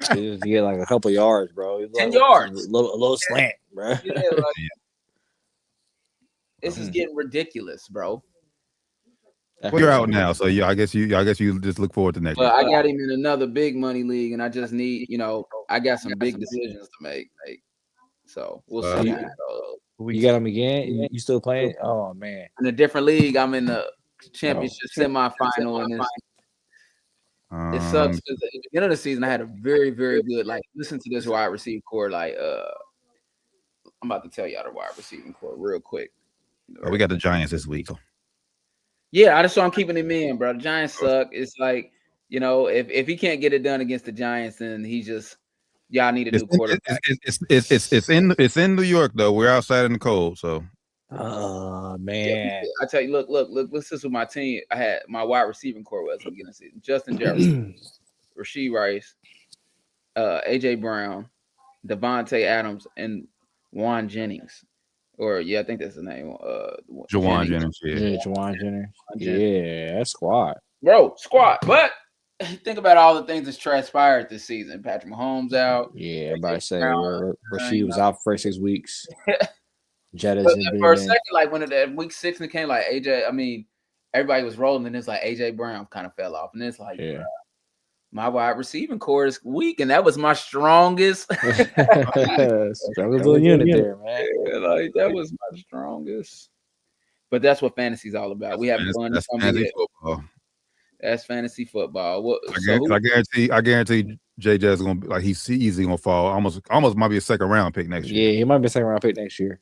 To get like a couple yards, bro. 10 yards. A little slant, bro. Yeah, this is getting ridiculous, bro. Well, you're out now, so I guess you just look forward to next year. I got him in another big money league, and I just need, I got some big decisions to make. So we'll see. You got him again? You still playing? Oh man! In a different league, I'm in the championship semifinal, and it sucks because at the beginning of the season, I had a very, very good. Listen to this wide receiver core. I'm about to tell y'all the wide receiving core real quick. We got the Giants this week. Yeah, I just saw him keeping him in, bro. The Giants suck. It's like, if he can't get it done against the Giants, then y'all need a new quarterback. It's in New York though. We're outside in the cold, so. Oh man! I tell you, look. This is what my team. I had my wide receiving core was at the beginning of the season: Justin Jefferson, Rashee Rice, AJ Brown, Devontae Adams, and Juan Jennings. I think that's the name. Juwan Jennings. Yeah, Juwan Jennings. Yeah, that's squad. Bro, squad. But think about all the things that's transpired this season. Patrick Mahomes out. Yeah, everybody say Rashee was out for 6 weeks. Jettis for a second, when the week 6 and it came, AJ, everybody was rolling, and it's like AJ Brown kind of fell off. And it's like, my wide receiving core is weak, and that was my strongest. Strongest little unit there, man. That was my strongest. But that's what fantasy's all about. We have fun. That's fantasy football. That's fantasy football. I guarantee JJ's gonna be he's easily gonna fall. Almost might be a second round pick next year. Yeah, he might be a second round pick next year.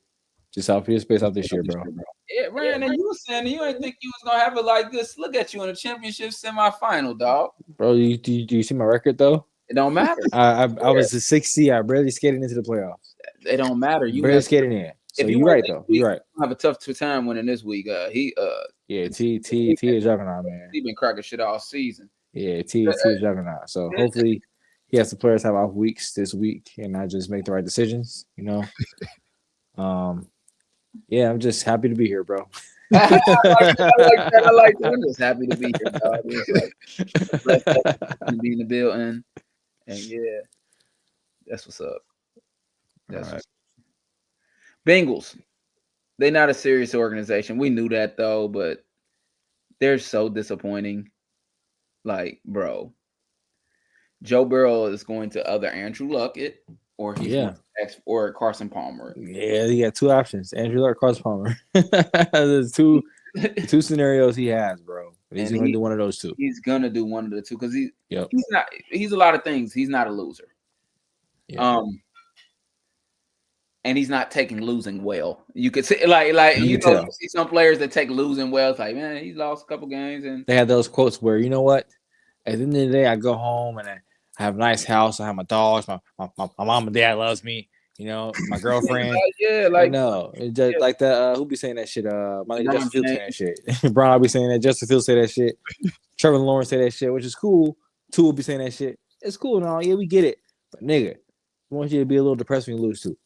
Just off his space out this year, bro. Yeah, Ryan, and you were saying you ain't think you was gonna have it like this. Look at you in the championship semifinal, dog. Bro, do you see my record though? It don't matter. I was a 6C. I barely skated into the playoffs. It don't matter. You barely skated in. So you're right though. You're right. Have a tough time winning this week. T is juggernaut, man. He been cracking shit all season. Yeah, T is juggernaut. So hopefully he has the players have off weeks this week, and I just make the right decisions. Yeah, I'm just happy to be here, bro. I like that. I'm just happy to be here, dog. To be in the building, and yeah, that's what's up. That's right. Bengals. They're not a serious organization. We knew that though, but they're so disappointing. Bro, Joe Burrow is going to either Andrew Luck or or Carson Palmer. Yeah, he got 2 options: Andrew Luck or Carson Palmer. There's two scenarios he has, bro. He's going to do one of those 2. He's going to do one of the 2 because he's not. He's a lot of things. He's not a loser. Yeah. And he's not taking losing well. You could see, you see some players that take losing well. It's like, man, he lost a couple games, and they have those quotes where, you know what? At the end of the day, I go home and I have a nice house. I have my dogs. My mom and dad loves me. My girlfriend. It's just like that. Who be saying that shit? My nigga Justin Fields saying that shit. Brian, I'll be saying that. Justin Fields say that shit. Trevor Lawrence say that shit, which is cool. Tua will be saying that shit. It's cool and all. Yeah, we get it. But nigga, we want you to be a little depressed when you lose too.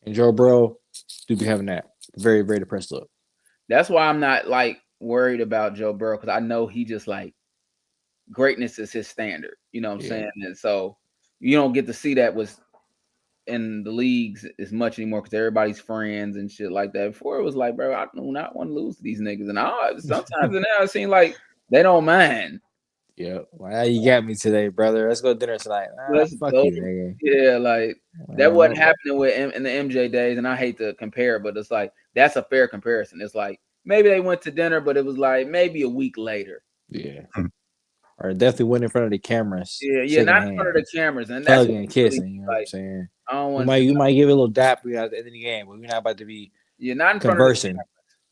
And Joe Burrow do be having that very, very depressed look. That's why I'm not worried about Joe Burrow, because I know he just greatness is his standard. You know what I'm saying? And so you don't get to see that in the leagues as much anymore because everybody's friends and shit like that. Before it was bro, I do not want to lose to these niggas. And sometimes now it seems like they don't mind. Yeah, well, you got me today, brother. Let's go to dinner tonight. Fuck go. you, nigga. Yeah, like that wasn't happening in the MJ days, and I hate to compare, but it's like that's a fair comparison. It's like maybe they went to dinner, but it was like maybe a week later. Yeah, or definitely went in front of the cameras. Yeah, not in front of the cameras, and that's hugging and kissing. You know what I'm saying? I don't want. You might give it a little dap at the end of the game, but we're not about to be not in conversing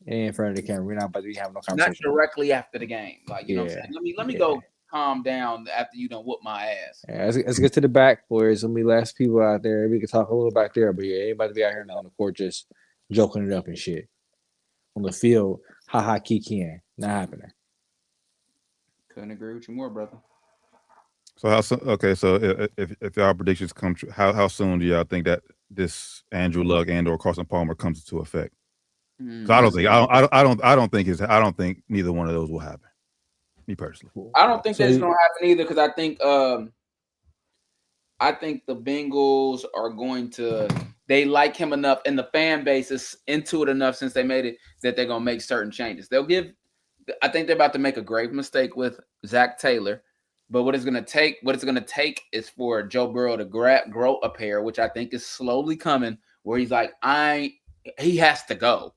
in front of the camera. We're not about to be having no conversation. Not directly after the game, like you know what I'm saying. Let me go calm down after you done whoop my ass. Yeah, let's get to the back, boys. There's gonna be less people out there. We can talk a little back there, but yeah, anybody be out here now on the court just joking it up and shit. On the field, kikiing. Not happening. Couldn't agree with you more, brother. So if y'all predictions come true, how soon do y'all think that this Andrew Luck and or Carson Palmer comes into effect? So I don't think neither one of those will happen. Me personally, I don't think that's gonna happen either because I think the Bengals are going to. They like him enough, and the fan base is into it enough since they made it that they're gonna make certain changes. I think they're about to make a grave mistake with Zach Taylor, but what it's gonna take is for Joe Burrow to grow a pair, which I think is slowly coming. Where he's like, he has to go.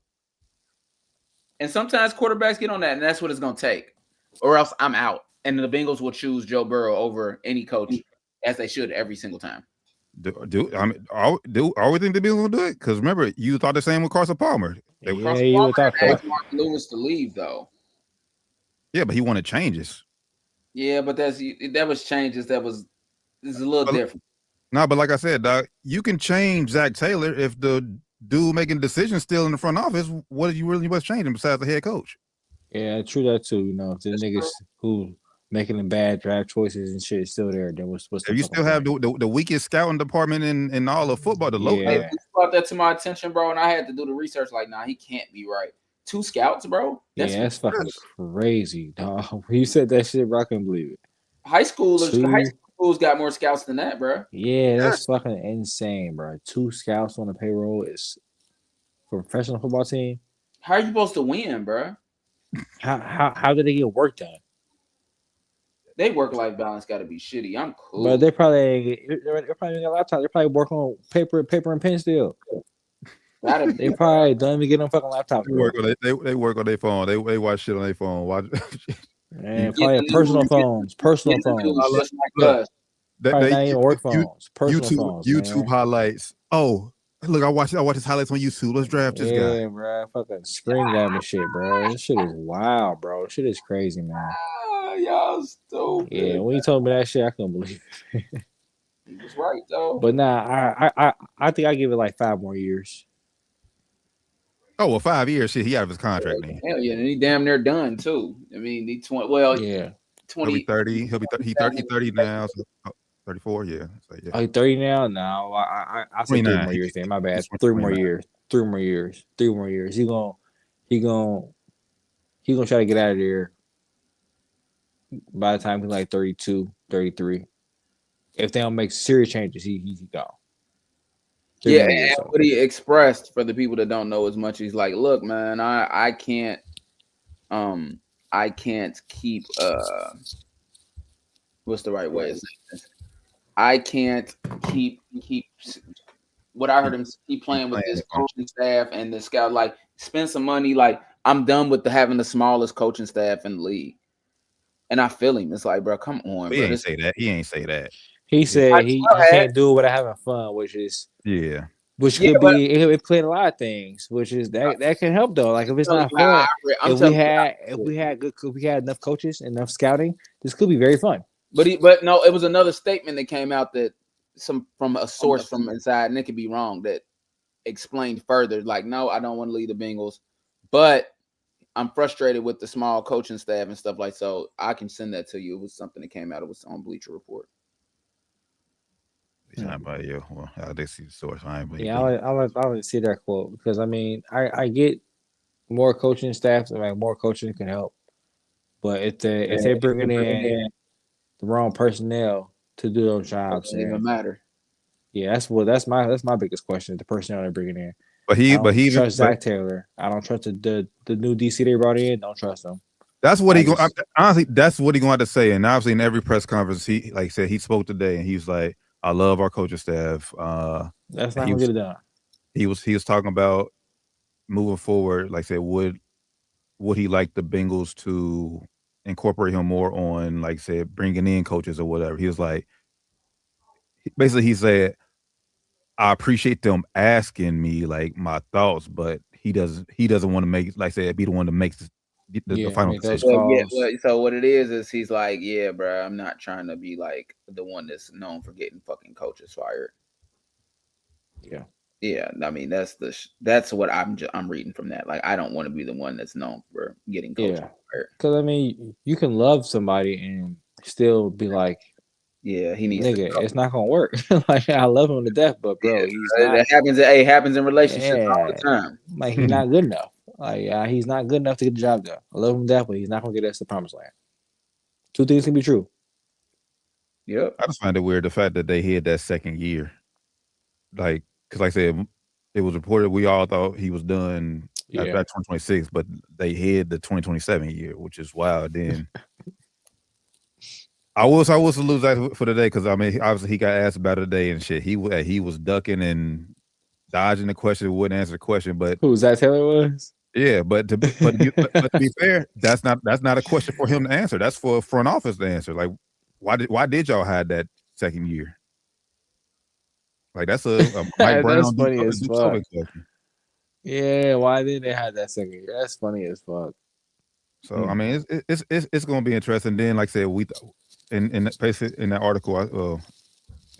And sometimes quarterbacks get on that, and that's what it's going to take. Or else I'm out. And the Bengals will choose Joe Burrow over any coach, as they should every single time. Are we think the Bengals will do it? Because remember, you thought the same with Carson Palmer. You would thought Mark Lewis to leave, though. Yeah, but he wanted changes. Yeah, but that was changes. It's a little different. No, but like I said, Doc, you can change Zach Taylor if the dude making decisions still in the front office. What you really must change him besides the head coach? Yeah, true that too. You know, if the niggas who making the bad draft choices and shit is still there, then what's if you still have the weakest scouting department in all of football, the local. Hey, you brought that to my attention, bro, and I had to do the research. Like, nah, he can't be right. 2 scouts, bro. That's fucking crazy, dog. When you said that shit, bro, I couldn't believe it. High schools got more scouts than that, bro. Yeah, that's fucking insane, bro. 2 scouts on the payroll is for a professional football team. How are you supposed to win, bro? How did they get work done? They work-life balance got to be shitty. I'm cool, but they're probably got laptops. They're probably working on paper and pen still. They probably don't even get on fucking laptops. They work on their phone. They watch shit on their phone. Watch. Man, probably personal phones. Probably not even work phones. YouTube highlights. Oh, look, I watch his highlights on YouTube. Let's draft this guy. Yeah, bro. Fucking screen grab and shit, bro. This shit is wild, bro. This shit is crazy, man. Y'all stupid. Yeah, when you told me that shit, I couldn't believe it. He was right though. But I think I give it like 5 more years. Oh well, 5 years. Shit, he out of his contract, man. Hell yeah, and he damn near done too. I mean, he 20. Well, yeah, 20. He'll be 30. He'll be 30 now. So 34. Yeah. So, yeah. Oh, 30 now? No, I say 3 more years. Then my bad. 3 more years. 3 more years. 3 more years. He gonna try to get out of there by the time he's like 32, 33. If they don't make serious changes, he's gone. Yeah, and what he expressed for the people that don't know as much, he's like, "Look, man, I can't keep what's the right way of saying this? I can't keep what I heard him keep playing with this coaching staff and the scout. Like, spend some money. Like, I'm done with having the smallest coaching staff in the league." And I feel him. It's like, bro, come on. He ain't say that. He ain't say that. He said he can't do it without having fun, which could be it played a lot of things, which is that can help though. Like if it's not fun, if we had enough coaches, enough scouting, this could be very fun. But no, it was another statement that came out that from a source from inside, and it could be wrong, that explained further. Like, no, I don't want to leave the Bengals, but I'm frustrated with the small coaching staff and stuff like. So I can send that to you. It was something that came out. It was on Bleacher Report. But yeah, well, I did see the source. I would see that quote because I mean, I get more coaching staff, like more coaching can help, but if they bringing in the wrong personnel to do those jobs, it doesn't even matter. Yeah, that's my biggest question: the personnel they're bringing in. But he trust Zach Taylor. I don't trust the new DC they brought in. Don't trust them. That's what I he going. just- Honestly, that's what he going to have to say. And obviously, in every press conference, he like said he spoke today, and he was like, "I love our coaching staff." That's not he gonna was get it done. he was talking about moving forward. Like I said, would he like the Bengals to incorporate him more on, like I said, bringing in coaches or whatever? He was like, basically, he said, "I appreciate them asking me like my thoughts, but he doesn't want to make, like I said, be the one to make the final Make those decision." calls. So what it is he's like, yeah, bro, I'm not trying to be like the one that's known for getting fucking coaches fired. Yeah. Yeah, I mean that's what I'm reading from that. Like, I don't want to be the one that's known for getting coaches fired. Because I mean, you can love somebody and still be like, yeah, he needs nigga, to. It's not gonna work. Like I love him to death, but bro, he's not. It happens. It happens in relationships all the time. Like he's not good enough. Like he's not good enough to get the job done. I love him to death, but he's not gonna get us to the promised land. Two things can be true. Yep. I just find it weird the fact that they hid that second year, like because like I said, it was reported we all thought he was done after 2026, but they hid the 2027 year, which is wild. Then I will salute that for today because I mean obviously he got asked about it today and shit. He was ducking and dodging the question, wouldn't answer the question. But who Zach Taylor was? Yeah, but to be fair, that's not a question for him to answer. That's for a front office to answer. Like, why did y'all hide that second year? Like that's a Mike Brown. That's funny as fuck. Yeah, why did they have that second year? That's funny as fuck. So I mean, it's going to be interesting. Then, like I said, in that article,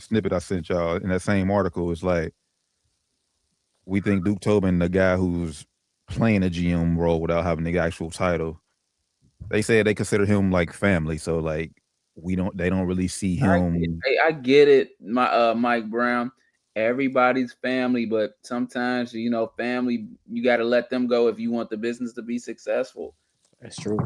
snippet I sent y'all in that same article, it's like we think Duke Tobin, the guy who's playing a GM role without having the actual title, they said they consider him like family. So like they don't really see him. I get it, Mike Brown. Everybody's family, but sometimes family, you got to let them go if you want the business to be successful. That's true.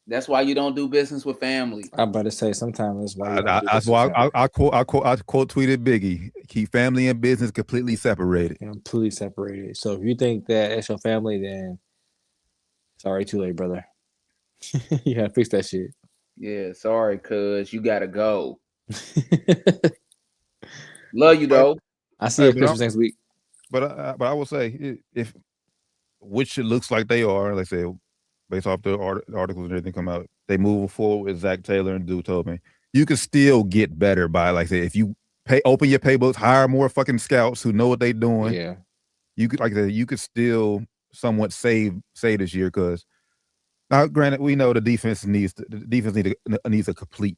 That's why you don't do business with family. I'm about to say sometimes that's why. That's why I quote tweeted Biggie: "Keep family and business completely separated." Completely separated. So if you think that it's your family, then sorry, too late, brother. You gotta fix that shit. Yeah, sorry, cuz you gotta go. Love you though. I see you at Christmas next week. But I will say, if which it looks like they are, like I say, based off the articles and everything come out, they move forward with Zach Taylor and Duke Tobin. You can still get better by, like I say, if you open your paybooks, hire more fucking scouts who know what they're doing. Yeah, you could, like I said, you could still somewhat save this year because now, granted, we know the defense needs a complete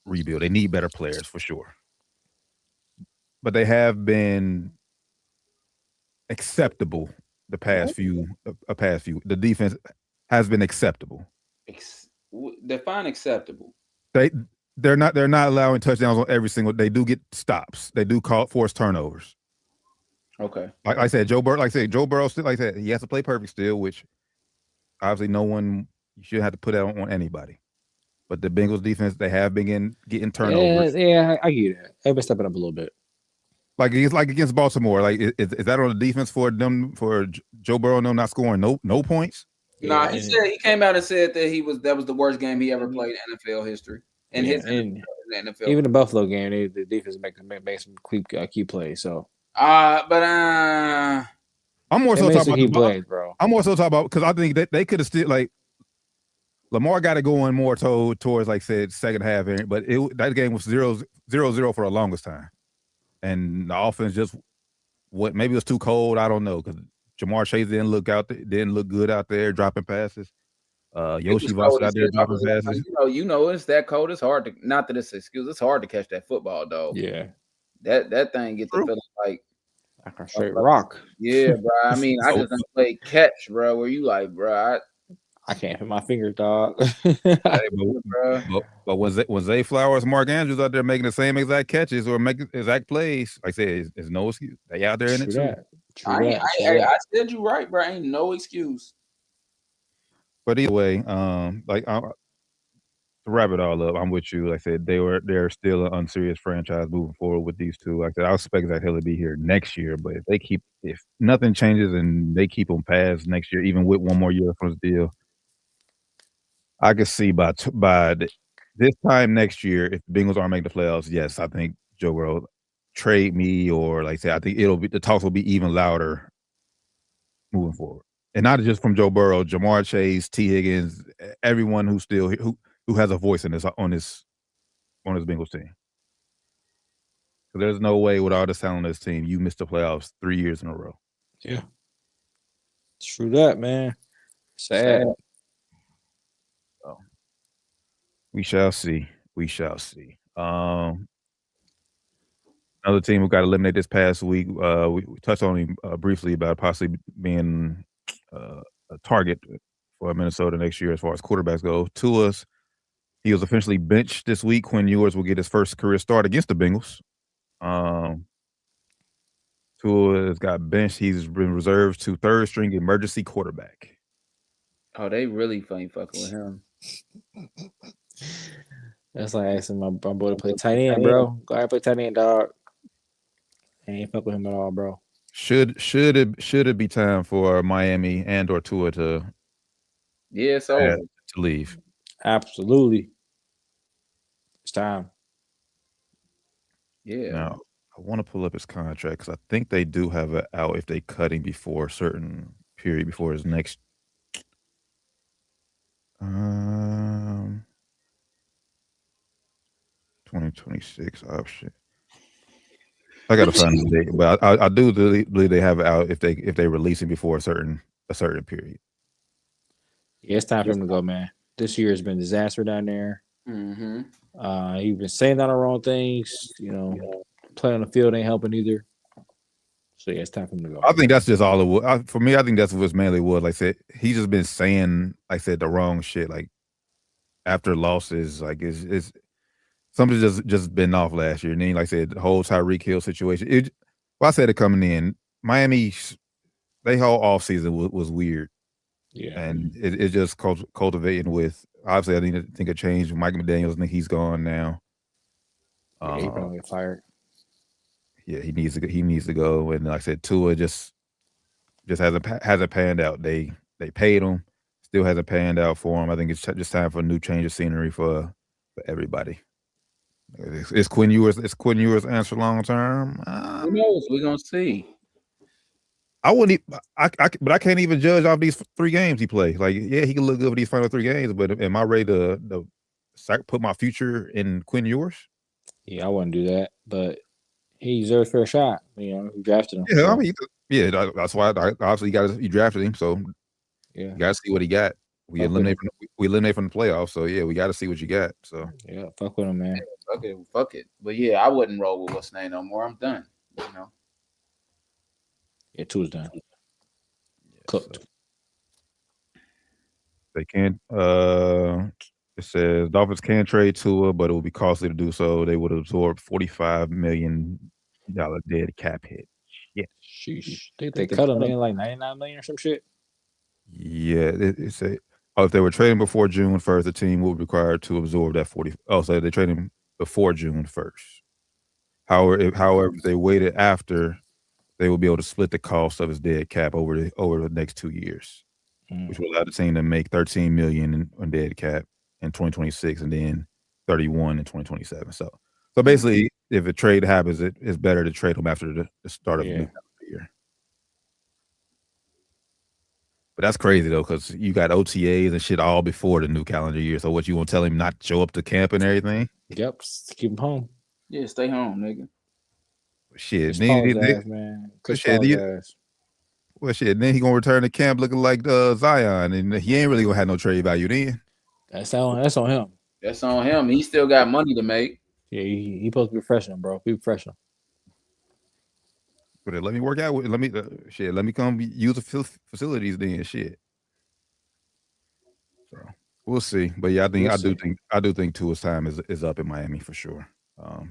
rebuild. They need better players for sure, but they have been acceptable the past few. The defense has been acceptable. Define acceptable. They're not allowing touchdowns on every single. They do get stops. They do force turnovers. Okay. Like I said, Joe Burrow still, like I said, he has to play perfect still, which obviously you shouldn't have to put that on anybody. But the Bengals defense, they have been getting turnovers. Yeah, I get it. They've been stepping up a little bit. Like against Baltimore, like is that on the defense for Joe Burrow not scoring no points? Nah, he said he came out and said that that was the worst game he ever played in NFL history. And his NFL. Even the Buffalo game, the defense make some key plays. So I'm more so talking about bro. I'm more so talking about because I think that they could have still like Lamar got it going more towards like said second half, but that game was 0-0 for the longest time, and the offense just maybe it was too cold. I don't know because Jamar Chase didn't look good out there dropping passes. Yoshi Voss out there dropping passes. It's that cold. It's hard to not that it's an excuse. It's hard to catch that football though. Yeah, that thing gets the feeling like a straight rock. Yeah, bro. I mean, I just don't play catch, bro. Where you like, bro? I can't hit my fingers, dog. But when Zay Flowers, Mark Andrews out there making the same exact catches or making exact plays, like I said, it's no excuse. They out there in it too. I said you right, bro. Ain't no excuse. But either way, to wrap it all up, I'm with you. Like I said, they're still an unserious franchise moving forward with these two. Like I said, I expect Zach Taylor to be here next year, but if nothing changes and they keep him past next year, even with one more year from his deal, I could see this time next year, if the Bengals aren't making the playoffs, yes, I think Joe Burrow trade me, or like I said, I think the talks will be even louder moving forward. And not just from Joe Burrow, Jamar Chase, T. Higgins, everyone who's still who has a voice in this on this Bengals team. So there's no way with all the talent on this team you missed the playoffs 3 years in a row. Yeah. True that, man. Sad. So we shall see. We shall see. Another team who got eliminated this past week. We touched on him briefly about possibly being a target for Minnesota next year as far as quarterbacks go. Tua's, he was officially benched this week. Quinn Ewers will get his first career start against the Bengals. Tua has got benched. He's been reserved to third string emergency quarterback. Oh, they really fucking fucking with him. That's like asking my boy to play tight end, bro. Go ahead, play tight end, dog. I ain't fuck with him at all, bro. Should it be time for Miami and or Tua to leave? Absolutely. It's time. Yeah. Now, I want to pull up his contract because I think they do have it out if they cut him before a certain period before his next. 2026 option. I gotta find the date, but I do believe they have it out if they release him before a certain period. Yeah, it's time for him to go, man. This year has been a disaster down there. Mm-hmm. He's been saying all the wrong things. You know, playing on the field ain't helping either. So yeah, it's time for him to go. I think that's just all it was. For me, I think that's what's mainly was. Like I said, he's just been saying, like I said, the wrong shit. Like after losses, like it's something just been off last year. And then, like I said, the whole Tyreek Hill situation. I said it coming in, Miami, they whole offseason was weird. Yeah, and it just cultivating with. Obviously, I need to think a change. Mike McDaniels, I think he's gone now. Yeah, he probably get fired. Yeah, he needs to go. And like I said, Tua just hasn't panned out. They paid him, still hasn't panned out for him. I think it's just time for a new change of scenery for everybody. Is Quinn Ewers answer long term? Who knows? We're gonna see. I wouldn't. But I can't even judge off these 3 games he played. Like, yeah, he can look good for these final 3 games. But am I ready to put my future in Quinn Ewers? Yeah, I wouldn't do that. But he deserves a fair shot. You know, you drafted him. Yeah, so. I mean, yeah, that's why obviously you drafted him. So yeah, you got to see what he got. We eliminate from the playoffs. So yeah, we got to see what you got. So yeah, fuck with him, man. Yeah, fuck it. But yeah, I wouldn't roll with what's name no more. I'm done. You know. Yeah, Tua's done. Cooked. So they can't. It says Dolphins can trade Tua, but it will be costly to do so. They would absorb $45 million dead cap hit. Yeah. Sheesh. They cut him in like $99 million or some shit. Yeah, it's if they were trading before June 1st, the team would be required to absorb that 40. Oh, so they traded him before June 1st. However, if they waited after, they will be able to split the cost of his dead cap over the next 2 years, which will allow the team to make $13 million on dead cap in 2026 and then 31 in 2027. So basically, if a trade happens, it's better to trade him after the start of the new year. But that's crazy though, because you got OTAs and shit all before the new calendar year. So what, you want to tell him not to show up to camp and everything? Yep, keep him home. Yeah, stay home, nigga. Shit, man. Well, shit, then he gonna return to camp looking like Zion, and he ain't really gonna have no trade value then. That's on him. That's on him. He still got money to make. Yeah, he supposed to be professional, bro. Be professional. But let me work out with. Let me come use the facilities then. Shit. So we'll see. But yeah, I do think Tua's time is up in Miami for sure.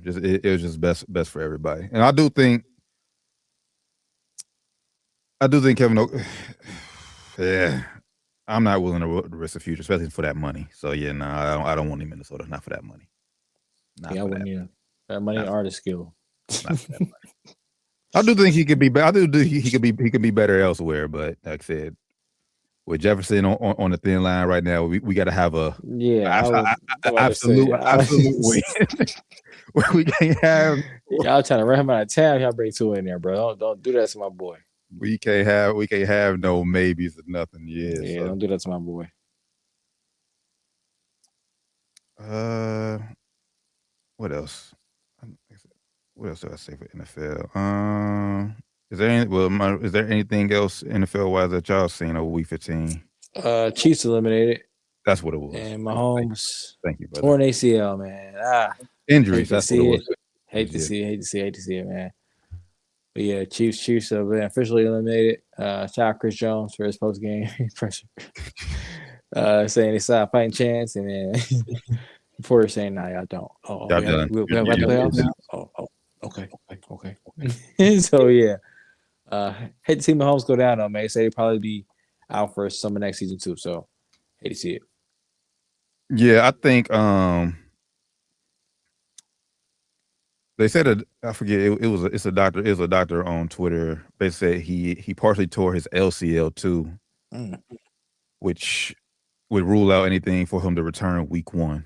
It was just best for everybody, and I do think Kevin. Yeah, I'm not willing to risk the future, especially for that money. So yeah, no, I don't want him in Minnesota. Not for that money. I wouldn't either. That money or the skill. Not for that money. I do think he could be better. I do he could be better elsewhere, but like I said, with Jefferson on the thin line right now, we got to have a absolute win. We can't have. Y'all trying to run him out of town. Y'all bring Tua in there, bro. Don't do that to my boy. We can't have no maybes or nothing. Yeah, so. Don't do that to my boy. What else? What else do I say for NFL? Is there anything else NFL wise that y'all seen over week 15? Chiefs eliminated. That's what it was. And Mahomes. Thank you, brother. Torn ACL, man. Injuries. That's what it was. Hate to see it, man. But yeah, Chiefs have been officially eliminated. Shout out Chris Jones for his post game pressure. Saying they saw a fighting chance, and then before saying, "Nah, y'all don't." Oh, y'all done. We have the playoffs now. Oh, okay. So yeah, hate to see Mahomes go down though, man. Say he'd probably be out for some of next season too. So hate to see it. Yeah, I think they said I forget it's a doctor. It was a doctor on Twitter. They said he partially tore his LCL too, which would rule out anything for him to return week 1.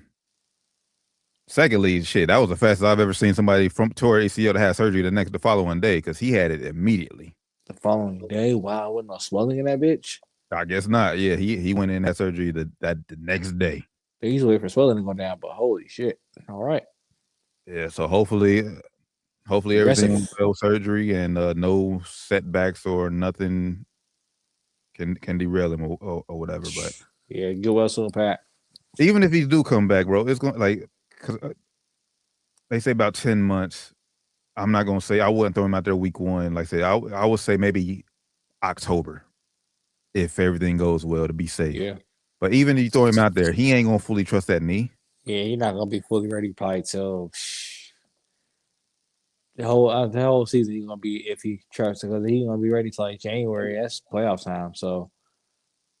Secondly, that was the fastest I've ever seen somebody from tore ACL to have surgery the following day, because he had it immediately. The following day? Wow, wasn't no swelling in that bitch? I guess not. Yeah, he went in that surgery the next day. They usually wait for swelling to go down, but holy shit. All right. Yeah, so hopefully everything will go surgery and no setbacks or nothing can derail him or whatever. But yeah, get well soon, Pat. Even if he do come back, bro, it's going because they say about 10 months. I'm not gonna say I wouldn't throw him out there week 1. Like I said, I would say maybe October if everything goes well to be safe. Yeah. But even if you throw him out there, he ain't gonna fully trust that knee. Yeah, he's not gonna be fully ready probably till the whole season. He's gonna be, if he trusts, because he's gonna be ready till like January. That's playoff time. So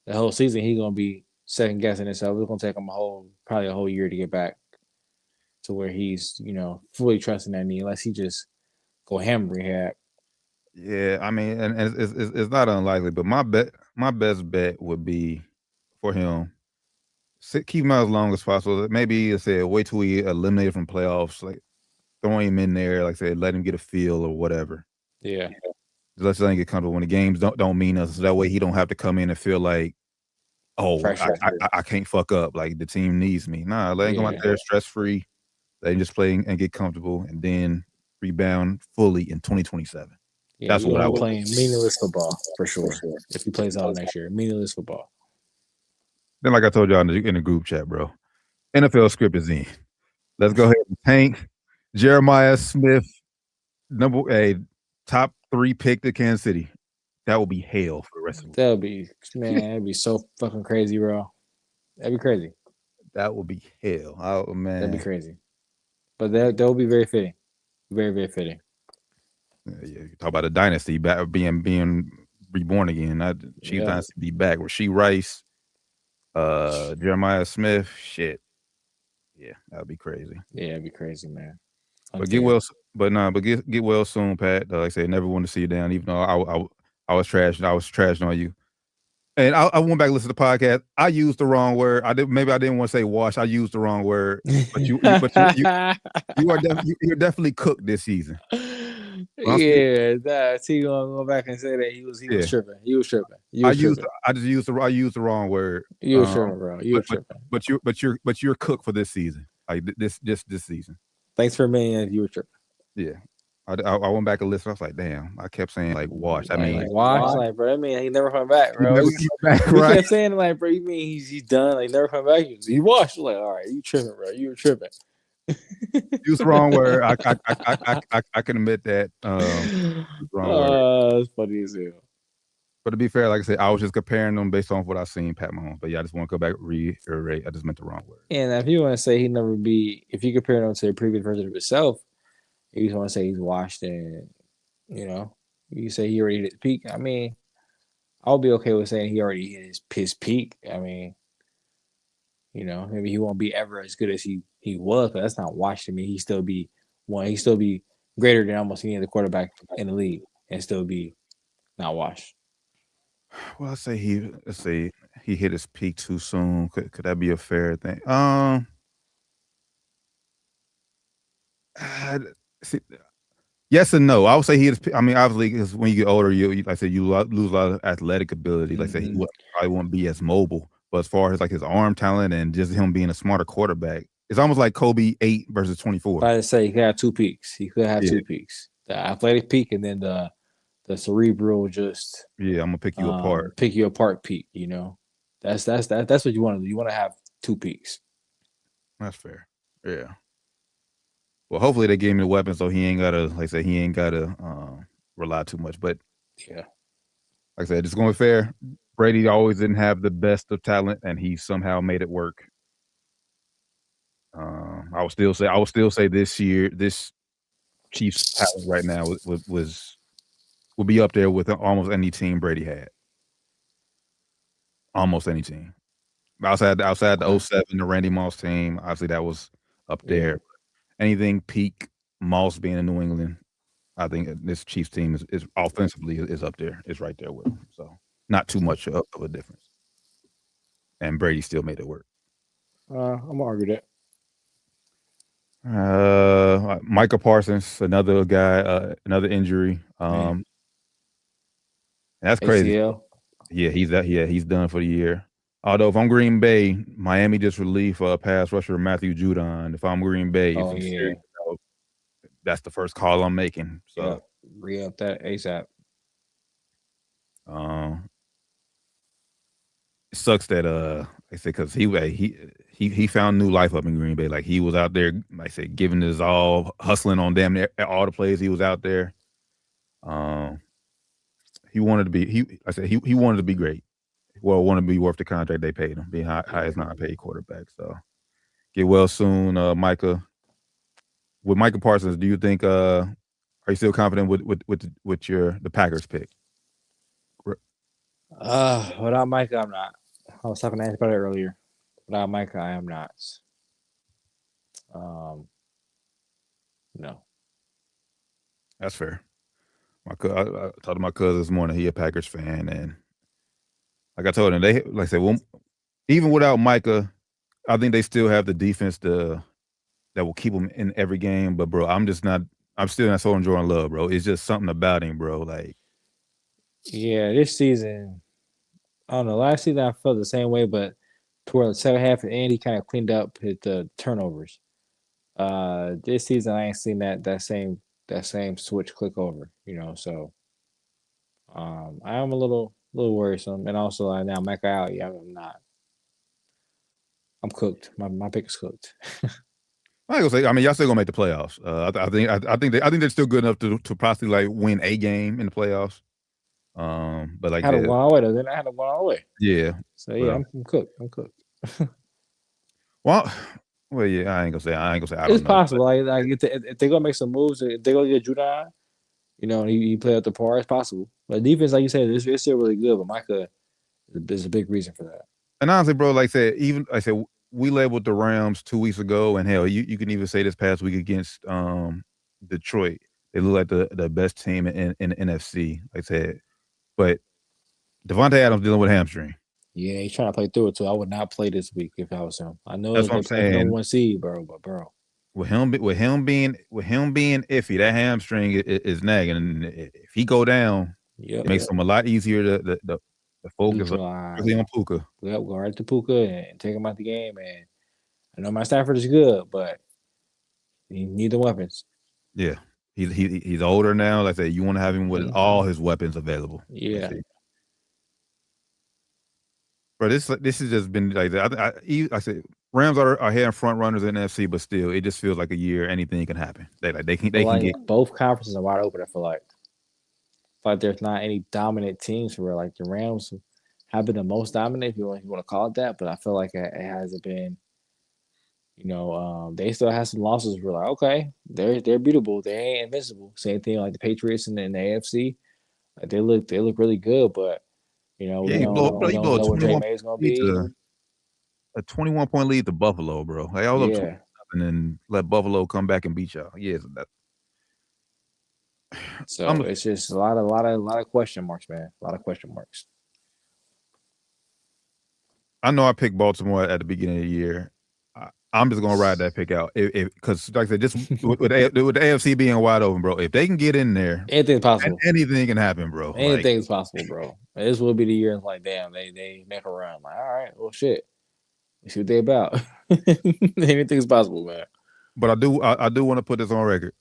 the whole season he's gonna be second guessing himself. It's gonna take him probably a whole year to get back to where he's fully trusting that knee, unless he just go ham rehab. Yeah, I mean, and it's not unlikely, but my best bet would be for him. Keep him out as long as possible. Maybe wait till we eliminate from playoffs, like throwing him in there, like let him get a feel or whatever. Yeah. Let's let him get comfortable when the games don't mean us. So that way he don't have to come in and feel like, oh, I can't fuck up. Like the team needs me. Nah, let him go out there stress free. Let him just play and get comfortable, and then rebound fully in 2027. Yeah, that's what I would playing meaningless football for sure. If he plays out next year, meaningless football. Then, like I told y'all in the group chat, bro, NFL script is in. Let's go ahead and tank Jeremiah Smith, top 3 pick to Kansas City. That will be hell for the rest of the That'd be so fucking crazy, bro. That'd be crazy. That would be hell. Oh man, that'd be crazy. But that will be very fitting, very, very fitting. Yeah, you talk about a dynasty being reborn again. Chiefs dynasty be back. Rasheed Rice, Jeremiah Smith, shit. Yeah, that'd be crazy. Yeah, it'd be crazy, man. But get well soon, Pat. Like I said, never want to see you down. Even though I was trashing on you. And I went back and listened to the podcast. I used the wrong word. Maybe I didn't want to say wash. I used the wrong word. But you're definitely cooked this season. Yeah, he gonna go back and say that he was tripping. He was tripping. I used the wrong word. You was tripping, bro. You was tripping. But you're cooked for this season. Like this season. Thanks for admitting you were tripping. Yeah. I went back and listened. I was like, damn. I kept saying like wash. I mean, wash. Like, bro, I mean, he never coming back, bro. Never back, right? Kept saying like, bro, you mean he's done? Like, never coming back. He washed. Like, all right, you tripping, bro? You were tripping. Use the wrong word. I can admit that. Wrong word. That's funny as hell. But to be fair, like I said, I was just comparing them based on what I've seen Pat Mahomes. But yeah, I just want to go back reiterate. I just meant the wrong word. And if you want to say if you compare him to the previous version of himself, if you want to say he's washed and you say he already hit his peak. I mean, I'll be okay with saying he already hit his peak. I mean, maybe he won't be ever as good as he was, but that's not washed to me. He'd still be greater than almost any other quarterback in the league and still be not washed. Well, let's say he hit his peak too soon. Could that be a fair thing? Uh, see, yes and no. I would say he is. I mean, obviously, because when you get older, like I said, you lose a lot of athletic ability. Like I said, probably won't be as mobile. But as far as like his arm talent and just him being a smarter quarterback, it's almost like Kobe 8 versus 24. I say he could have 2 peaks. He could have Yeah. 2 peaks. The athletic peak and then the cerebral just Yeah, I'm gonna pick you apart. Pick you apart peak. You know, that's what you want to do. You want to have 2 peaks. That's fair. Yeah. Well, hopefully they gave him the weapon so he ain't gotta, like I said, he ain't gotta rely too much. But yeah, like I said, it's going fair. Brady always didn't have the best of talent, and he somehow made it work. I would still say this year, this Chiefs talent right now would be up there with almost any team Brady had. Almost any team. Outside the 07, the Randy Moss team, obviously that was up there. Anything peak Moss being in New England, I think this Chiefs team is offensively is up there. It's right there with them. So not too much of a difference. And Brady still made it work. I'm gonna argue that. Micah Parsons, another guy, another injury. That's crazy. ACL. Yeah, he's done for the year. Although if I'm Green Bay, Miami just relieved pass rusher Matthew Judon. If I'm Green Bay, serious, that's the first call I'm making. So re-up that ASAP. It sucks that I said because he found new life up in Green Bay. Like he was out there, like I said, giving his all, hustling on damn near all the plays. He was out there. He wanted to be he wanted to be great. Well, wanted to be worth the contract they paid him, being highest non-paid quarterback. So get well soon, Micah. With Micah Parsons, do you think are you still confident with the Packers pick? Without Micah, I'm not. I was talking to Andy about it earlier. Without Micah, I am not. No. That's fair. I talked to my cousin this morning. He a Packers fan, and like I told him, they like I said, well, even without Micah, I think they still have the defense that will keep them in every game. But bro, I'm still not so enjoying Love, bro. It's just something about him, bro. Like, yeah, this season, I don't know. Last season I felt the same way, but toward the second half, Andy kind of cleaned up his turnovers. This season I ain't seen that same switch click over. You know, so I am a little worrisome, and also now Micah out. Yeah, I'm not. I'm cooked. My pick is cooked. I ain't gonna say. I mean, y'all still gonna make the playoffs. I think they're still good enough to possibly like win a game in the playoffs. But like I had to go all the way though. Then I had to go all the way. Yeah. So yeah, I'm cooked. I'm cooked. Well, yeah, I ain't gonna say. I don't know. It's possible. Like if they gonna make some moves, if they gonna get Judon, you know, and he play at the par, it's possible. But defense, like you said, it's still really good. But Micah is a big reason for that. And honestly, bro, like I said, we labeled the Rams 2 weeks ago, and hell, you can even say this past week against Detroit, they look like the best team in the NFC. Like I said, but Devontae Adams dealing with hamstring. Yeah, he's trying to play through it too. I would not play this week if I was him. I know that's what I'm saying. Number 1 seed, bro, but bro, with him being iffy, that hamstring is nagging, and if he go down, it makes him a lot easier to focus on Puka. Yep, go right to Puka and take him out the game. And I know my Stafford is good, but he need the weapons. Yeah, he's older now. Like I said, you want to have him with all his weapons available. Yeah. Bro, this has just been like I said, Rams are here in front runners in the NFC, but still, it just feels like a year anything can happen. They can get both conferences are wide open. I feel like there's not any dominant teams for real. Like the Rams have been the most dominant, if you want to call it that, but I feel like it hasn't been. You know, they still have some losses. We're like, okay, they're beatable. They ain't invincible. Same thing like the Patriots and the AFC. Like they look really good, but we don't know what Drake May's gonna be. A 21-point lead to Buffalo, bro. Like all up and then let Buffalo come back and beat y'all. Yeah, so it's just a lot of question marks, man. A lot of question marks. I know I picked Baltimore at the beginning of the year. I'm just gonna ride that pick out because, like I said, just with the AFC being wide open, bro. If they can get in there, Anything's possible. anything can happen, bro. Anything's possible, bro. This will be the year. It's like, damn, they make a run. Like, all right, well, shit. Let's see what they about. Anything's possible, man. But I do want to put this on record.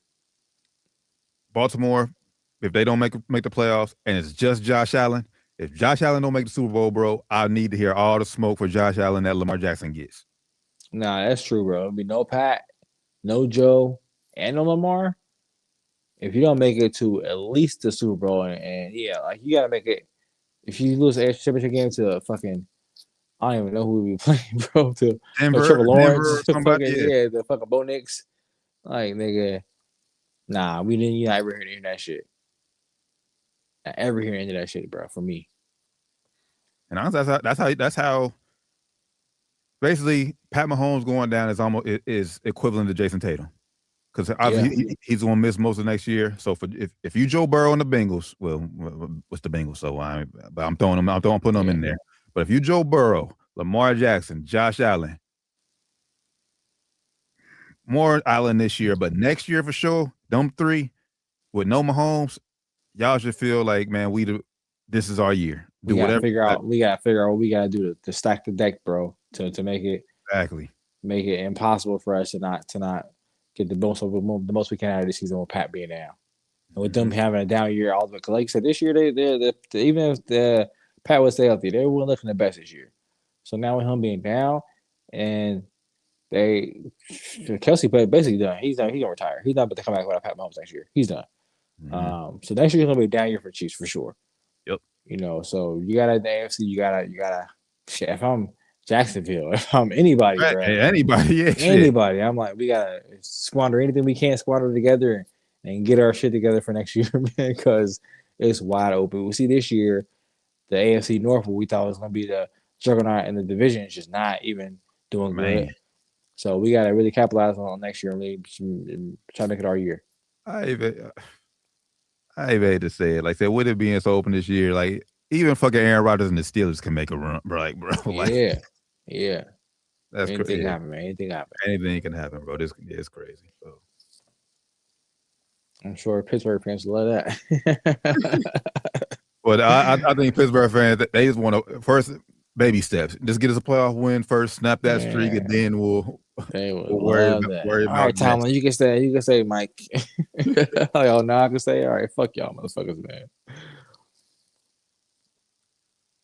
Baltimore, if they don't make the playoffs, and it's just Josh Allen, if Josh Allen don't make the Super Bowl, bro, I need to hear all the smoke for Josh Allen that Lamar Jackson gets. Nah, that's true, bro. It'll be no Pat, no Joe, and no Lamar. If you don't make it to at least the Super Bowl, and yeah, like you gotta make it. If you lose the AFC Championship game to fucking, I don't even know who we be playing, bro. To Denver, Trevor Lawrence, somebody, the fucking Bo Nix. Like, nigga, nah, we didn't. You're not ever hearing that shit. Not ever hearing any of that shit, bro. For me. And honestly, that's how. Basically, Pat Mahomes going down is equivalent to Jason Tatum, because obviously he's going to miss most of next year. So if you Joe Burrow and the Bengals, well, what's the Bengals? So I'm putting them in there. But if you Joe Burrow, Lamar Jackson, Josh Allen, more Allen this year, but next year for sure, them three with no Mahomes, y'all should feel like, man, this is our year. We gotta figure out what we gotta do to stack the deck, bro, to make it make it impossible for us to not get the most we can out of this season with Pat being down, and with them having a down year all the way. Because like you said, this year they even if the Pat would stay healthy, they weren't looking the best this year. So now with him being down, and Kelsey basically done. He's done. He's gonna retire. He's not about to come back without Pat Mahomes next year. He's done. Mm-hmm. So next year's gonna be a down year for Chiefs for sure. Yep. You know, so you gotta the AFC. You gotta. Shit, if I'm Jacksonville, if I'm anybody, bro, anybody, I'm like, we gotta squander anything we can squander together and get our shit together for next year, man, because it's wide open. We see this year, the AFC North, what we thought was gonna be the juggernaut in the division, is just not even doing good. So we gotta really capitalize on next year and really try to make it our year. I hate to say it. Like, with it being so open this year, like, even fucking Aaron Rodgers and the Steelers can make a run, bro. Like, bro. Like, yeah. That's crazy. Anything happen, man. Anything can happen, bro. This is crazy. So. I'm sure Pittsburgh fans love that. But I think Pittsburgh fans, they just want to first baby steps. Just get us a playoff win first, snap that streak, and then we'll worry about all right, Tomlin, you can say, Mike. Oh, now I can say, all right, fuck y'all, motherfuckers,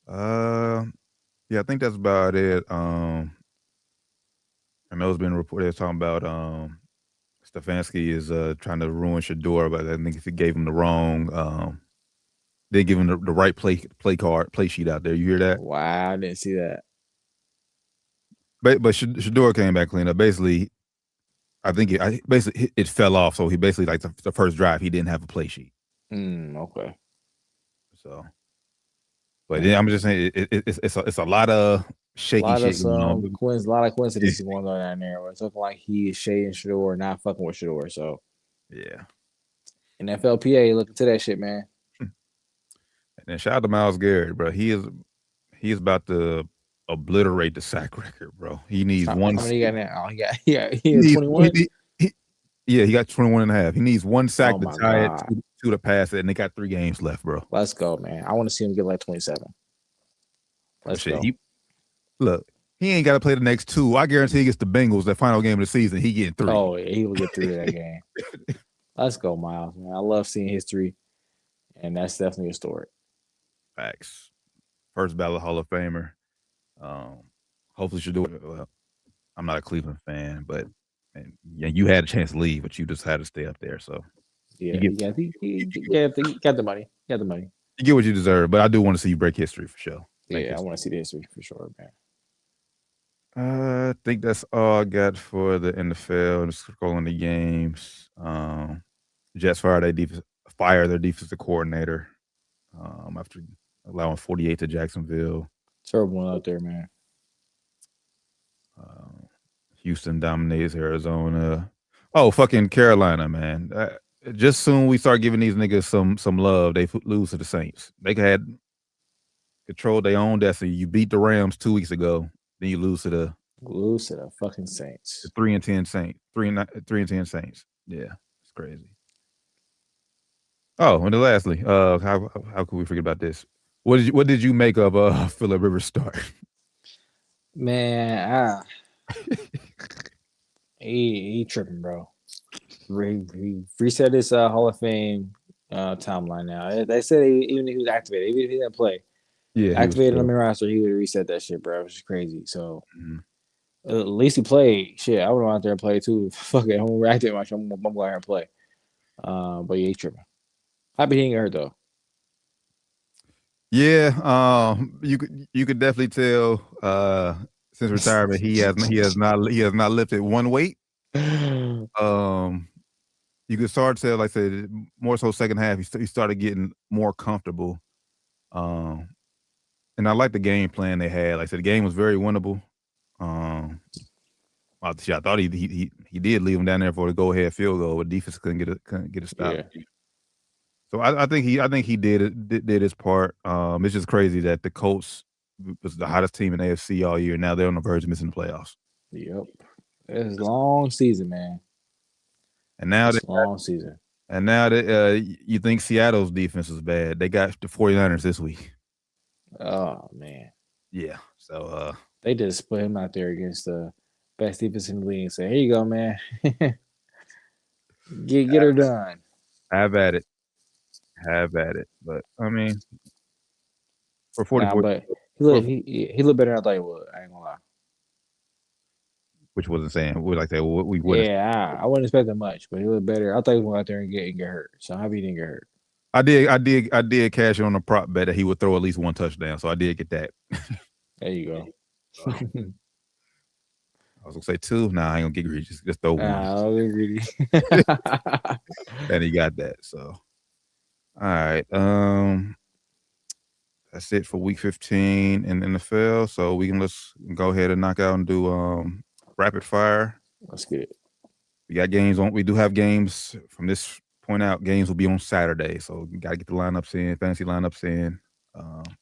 man. Yeah, I think that's about it. I know it's been reported talking about Stefanski is trying to ruin Shador, but I think he gave him the wrong. They give him the right play sheet out there. You hear that? Wow, I didn't see that. But Shador came back clean up. Basically, I think it fell off. So he basically, like, the first drive, he didn't have a play sheet. Okay. So, but yeah, I'm just saying it's a lot of shaky shit going on. A lot of coincidences going on down there. Where it's looking like he is shading Shador, not fucking with Shador. So yeah. NFLPA, look into that shit, man. And then shout out to Myles Garrett, bro. He is about to obliterate the sack record, bro. He needs one. How many he got now? He got 21. He got 21 and a half. He needs one sack to tie it to the pass, and they got 3 games left, bro. Let's go, man. I want to see him get like 27. Let's go. He ain't got to play the next 2. I guarantee he gets the Bengals, that final game of the season. He getting 3. Oh, yeah, he will get 3 of that game. Let's go, Myles, man. I love seeing history, and that's definitely a story. Facts. First ballot Hall of Famer. Hopefully she'll do it. Well, I'm not a Cleveland fan, but you had a chance to leave, but you just had to stay up there. So yeah, he got the money. He got the money. You get what you deserve, but I do want to see you break history for sure. I want to see the history for sure, man. I think that's all I got for the NFL. Just scrolling the games. Jets fired their defensive coordinator after allowing 48 to Jacksonville. Terrible one out there, man. Houston dominates Arizona. Oh, fucking Carolina, man. Just soon we start giving these niggas some love, they lose to the Saints. They had control their own destiny. You beat the Rams 2 weeks ago, then you lose to the fucking Saints. 3-10 Saints. 3-10 Saints. Yeah, it's crazy. Oh, and then lastly, how could we forget about this? What did you make of Phillip Rivers' start? Man, he tripping, bro. He reset his Hall of Fame timeline now. They said even if he was activated, even if he didn't play, activated on the roster, he would reset that shit, bro. Which is crazy. So at least he played. Shit, I would go out there and play too. Fuck it, I'm gonna activate my shit. I'm gonna go out here and play. But yeah, he's tripping. Happy he ain't hurt though. Yeah, you could definitely tell since retirement he has not lifted one weight. You could start to, like I said, more so second half, he started getting more comfortable. And I like the game plan they had. Like I said, the game was very winnable. I thought he did leave him down there for the go ahead field goal, but defense couldn't get a stop. Yeah. So I think he did his part. It's just crazy that the Colts was the hottest team in AFC all year. Now they're on the verge of missing the playoffs. Yep, it's a long season, man. And now long season. And now that you think Seattle's defense is bad, they got the 49ers this week. Oh man. Yeah. So they just put him out there against the best defense in the league and say, "Here you go, man. get her done. Have at it. But I mean, for 44, but he looked better than I thought he would. I ain't gonna lie. Which wasn't saying we like that. We would. Yeah, I wasn't expecting much, but he looked better. I thought he was going out there and get hurt. So how he didn't get hurt? I did cash in on a prop bet that he would throw at least one touchdown. So I did get that. There you go. I was gonna say 2. Nah, I ain't gonna get greedy. Just throw one. I'll get greedy. And he got that. So all right. That's it for week 15 in the NFL. So let's go ahead and knock out and do rapid fire. Let's get it. We got games on. We do have games from this point out. Games will be on Saturday, so you got to get the lineups in, fantasy lineups in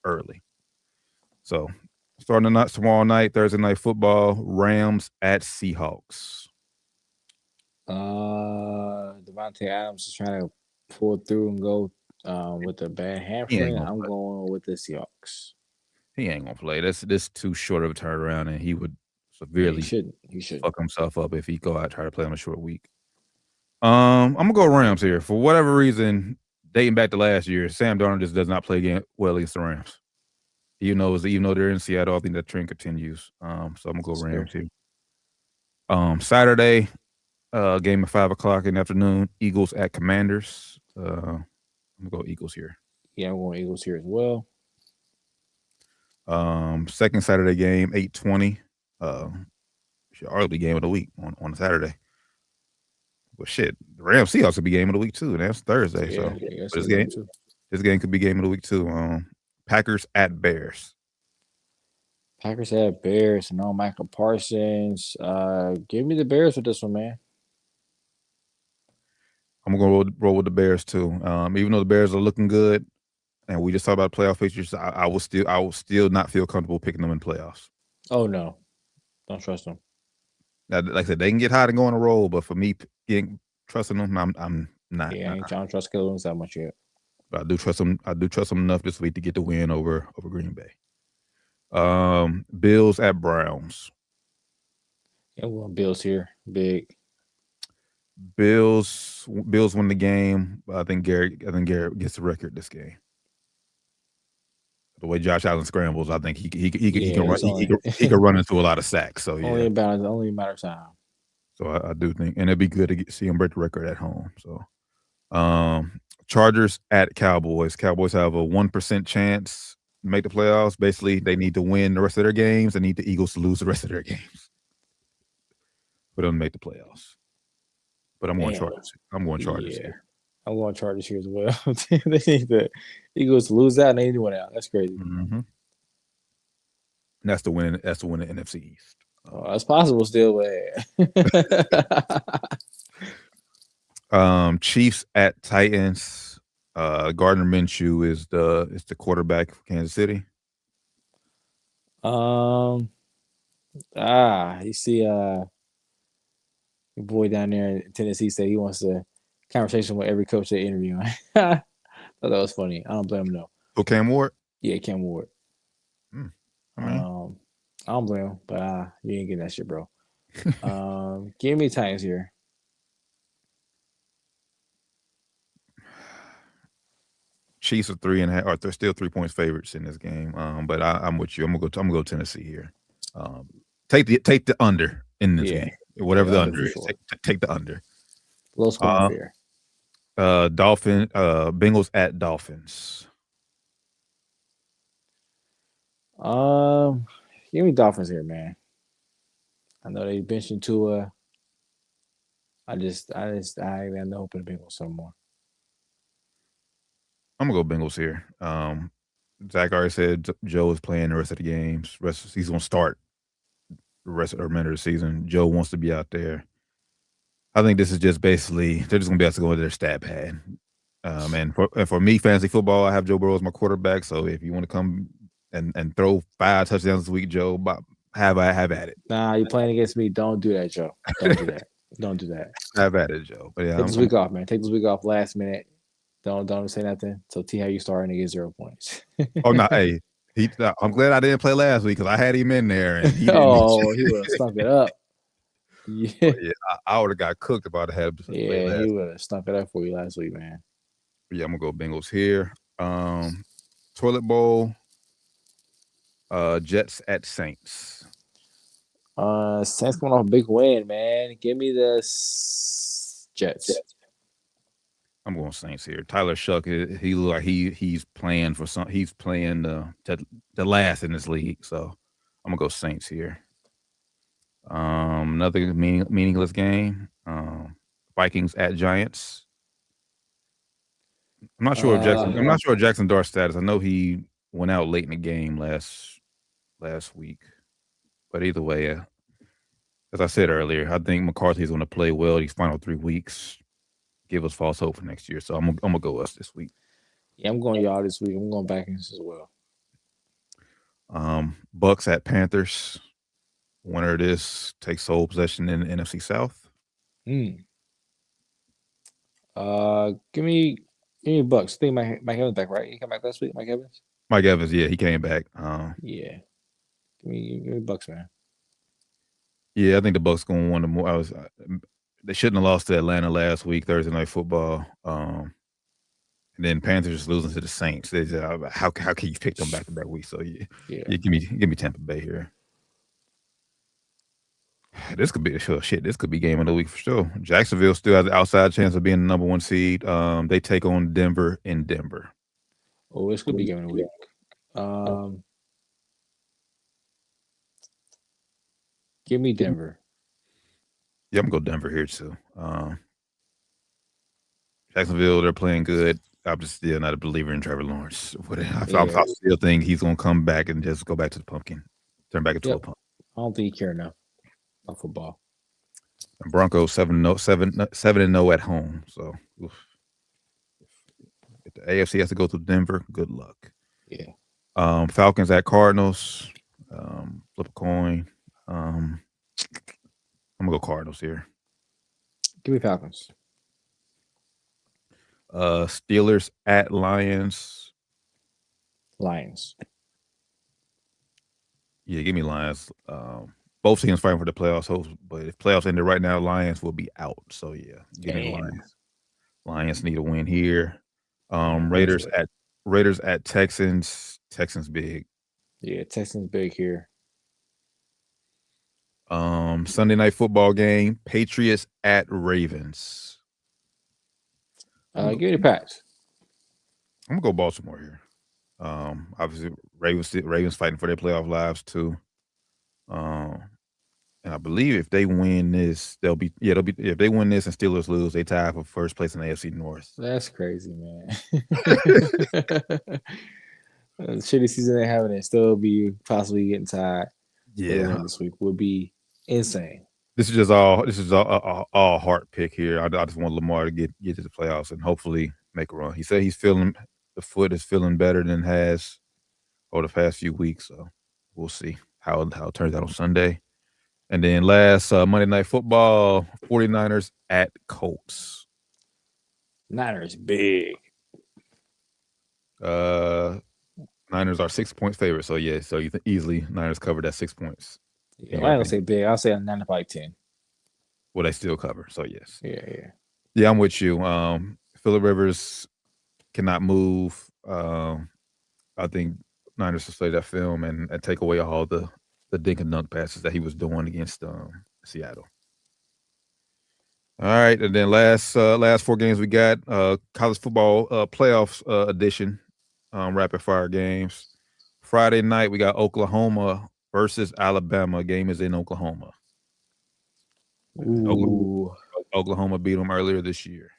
early. So starting tomorrow night, Thursday night football, Rams at Seahawks. Devontae Adams is trying to pull through and go with a bad hamstring. I'm going with the Seahawks. He ain't gonna play. This too short of a turnaround, and he would severely he should fuck himself up if he go out and try to play on a short week. I'm gonna go Rams here for whatever reason. Dating back to last year, Sam Darnold just does not play well against the Rams. Even though they're in Seattle, I think that trend continues. So I'm gonna go Rams here. Saturday, game at 5:00 in the afternoon. Eagles at Commanders. I'm gonna go Eagles here. Yeah, I'm going Eagles here as well. Second Saturday game, 8:20. Arguably game of the week on Saturday. But shit, the Rams Seahawks could be game of the week too. That's Thursday. Yeah, so this game could be game of the week too. Packers at Bears. Packers at Bears. No Michael Parsons. Give me the Bears with this one, man. I'm gonna roll with the Bears too. Even though the Bears are looking good, and we just talked about playoff pictures, I will still not feel comfortable picking them in playoffs. Oh no, don't trust them. Now, like I said, they can get hot and go on a roll, but for me, trusting them, I'm not. Yeah, I ain't trying to trust Killings that much yet. But I do trust them. I do trust them enough this week to get the win over Green Bay. Bills at Browns. Yeah, we're on Bills here. Big. Bills win the game. I think Garrett gets the record this game. The way Josh Allen scrambles, I think he can run into a lot of sacks. So yeah, only a matter of time. So I do think, and it'd be good to see him break the record at home. So, Chargers at Cowboys. Cowboys have a 1% chance to make the playoffs. Basically, they need to win the rest of their games. They need the Eagles to lose the rest of their games for them to make the playoffs. But I'm going Chargers. I'm going Chargers here. I'm going Chargers here as well. They need the Eagles to lose out and they need to win out. That's crazy. Mm-hmm. That's the win. That's the win in NFC East. That's possible still, but Chiefs at Titans. Gardner Minshew is the quarterback for Kansas City. You see, your boy down there in Tennessee said he wants a conversation with every coach they interview. Thought that was funny. I don't blame him though. Oh, Cam Ward? Yeah, Cam Ward. I mean, I don't blame him, but you ain't getting that shit, bro. Give me Titans here. Chiefs are 3.5, or they're still 3 points favorites in this game. But I'm with you. I'm gonna go Tennessee here. Take the under in this game. Whatever the under is. Sure. Take the under. Low scoring fair. Bengals at Dolphins. Give me Dolphins here, man. I know they benching Tua. I have no hope in the Bengals some more. I'm gonna go Bengals here. Zach already said Joe is playing the rest of the games. He's gonna start the remainder of the season. Joe wants to be out there. I think this is just basically they're just gonna be able to go into their stat pad. And for me, fantasy football, I have Joe Burrow as my quarterback. So if you want to come and throw 5 touchdowns this week, Joe, have at it. Nah, you're playing against me. Don't do that, Joe. Don't do that. Don't do that. Have at it, Joe. But yeah, take this week off, man. Take this week off last minute. Don't say nothing. So how you starting to get 0 points. Oh no, hey, I'm glad I didn't play last week because I had him in there and he he would have stunk it up. Yeah, I would have got cooked if I'd have had. Yeah, he would have stunk it up for you last week, man. But yeah, I'm gonna go Bengals here. Toilet bowl. Jets at Saints. Saints coming off a big win, man. Give me the Jets. I'm going Saints here. Tyler Shuck, he look like he's playing for some. He's playing the last in this league, so I'm gonna go Saints here. Another meaningless game. Vikings at Giants. I'm not sure of Jackson Dart's status. I know he went out late in the game last week, but either way, as I said earlier, I think McCarthy's going to play well these final 3 weeks. Give us false hope for next year. So I'm gonna go us this week. Yeah, I'm going y'all this week. I'm going Vikings as well. Bucks at Panthers. Winner of this takes sole possession in the NFC South. Give me Bucks. I think Mike Evans back, right? He came back last week, Mike Evans? Mike Evans, yeah, he came back. Yeah. Give me Bucks, man. Yeah, I think the Bucks going to win the more. They shouldn't have lost to Atlanta last week, Thursday Night Football. And then Panthers losing to the Saints. They just, how can you pick them back to back week? So yeah, give me Tampa Bay here. This could be This could be game of the week for sure. Jacksonville still has the outside chance of being the number 1 seed. They take on Denver in Denver. Oh, this could be game of the week. Give me Denver. Yeah, I'm going to go Denver here too. Jacksonville, they're playing good. I'm just still not a believer in Trevor Lawrence. I still think he's going to come back and just go back to the pumpkin, turn back into a pumpkin. I don't think he cares enough about football. And Broncos 7-0 at home. So if the AFC has to go through Denver, good luck. Yeah. Falcons at Cardinals. Flip a coin. I'm gonna go Cardinals here. Give me Falcons. Steelers at Lions. Lions. Yeah, give me Lions. Both teams fighting for the playoffs, but if playoffs ended right now, Lions will be out. So yeah, give me Lions. Lions need a win here. Raiders at Texans. Texans big. Yeah, Texans big here. Sunday night football game. Patriots at Ravens. Give me the Pats. I'm gonna go Baltimore here. Obviously Ravens fighting for their playoff lives too. And I believe if they win this, if they win this and Steelers lose, they tie for first place in the AFC North. That's crazy, man. Shitty season they having and still be possibly getting tied. Yeah, this week would be insane. This is all heart pick here. I just want Lamar to get to the playoffs and hopefully make a run. He said the foot is feeling better than it has over the past few weeks. So we'll see how it turns out on Sunday. And then last Monday Night Football, 49ers at Colts. Niners big. Niners are 6-point favorites. So, yeah, so you easily Niners covered that 6 points. Yeah, I don't say big. I'll say 9 to probably 10. Well, they still cover. So, yes. Yeah. I'm with you. Phillip Rivers cannot move. I think Niners will play that film and take away all the dink and dunk passes that he was doing against Seattle. All right, and then last 4 games we got college football playoffs edition, rapid fire games. Friday night we got Oklahoma versus Alabama. Game is in Oklahoma. Oklahoma beat them earlier this year.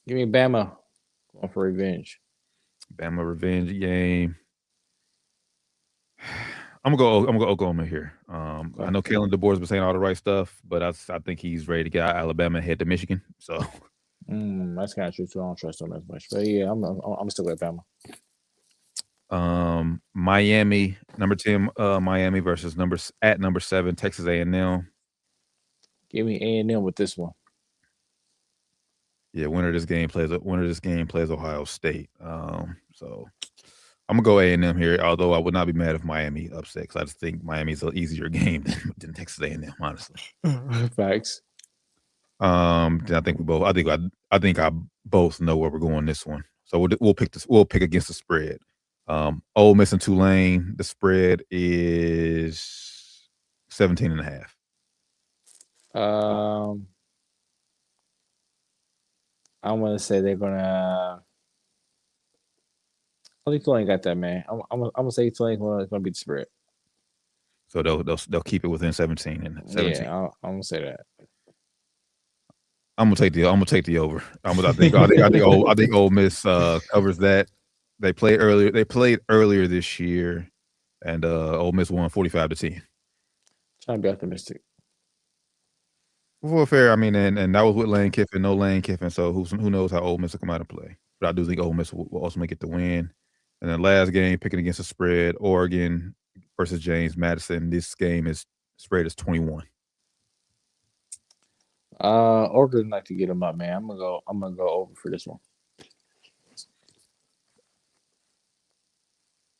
Give me Bama. Going for revenge. Bama revenge game. I'm gonna go Oklahoma here. I know Kalen DeBoer's been saying all the right stuff, but I think he's ready to get out Alabama head to Michigan. So that's kind of true too. I don't trust them as much, but yeah, I'm still with Bama. Miami, number 10, Miami versus number 7, Texas A&M. Give me A&M with this one. Yeah, winner of this game plays Ohio State. So I'm gonna go A&M here. Although I would not be mad if Miami upset, because I just think Miami's an easier game than Texas A&M, honestly. Facts. I think I both know where we're going this one. So we'll pick this. We'll pick against the spread. Ole Miss and Tulane. The spread is 17.5. I'm gonna say they're gonna. I think Tulane got that, man. I'm gonna say Tulane's gonna beat the spread. So they'll keep it within 17 and 17. Yeah, I'm gonna say that. I'm gonna take the over. I think Ole Miss covers that. They played earlier this year, and Ole Miss won 45-10. Trying to be optimistic. Well, fair. I mean, and that was with Lane Kiffin, no Lane Kiffin. So who knows how Ole Miss will come out and play? But I do think Ole Miss will ultimately get the win. And then last game, picking against the spread, Oregon versus James Madison. This game spread is 21. Oregon like to get them up, man. I'm gonna go over for this one.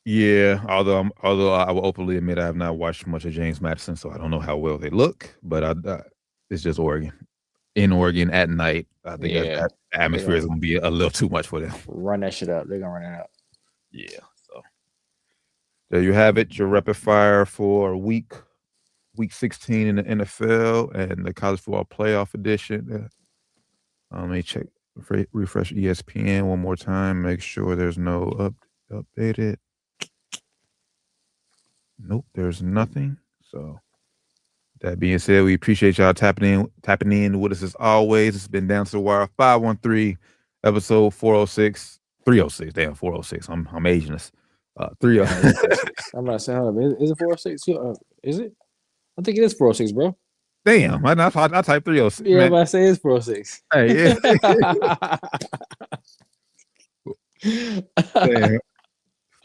Yeah, although I will openly admit I have not watched much of James Madison, so I don't know how well they look. But it's just Oregon. In Oregon at night, I think that atmosphere is going to be a little too much for them. Run that shit up. They're going to run it up. Yeah. So there you have it. Your rapid fire for week 16 in the NFL and the college football playoff edition. Let me check, refresh ESPN one more time. Make sure there's no updated. Nope, there's nothing. So that being said, we appreciate y'all tapping in with us as always. It's been Down to the Wire 513, episode 406, 306. Damn, 406. I'm aging us. 306. I'm not saying, is it 406? Is it? I think it is 406, bro. Damn, I typed 306. Yeah, but I say it's 406. Hey, yeah. Damn.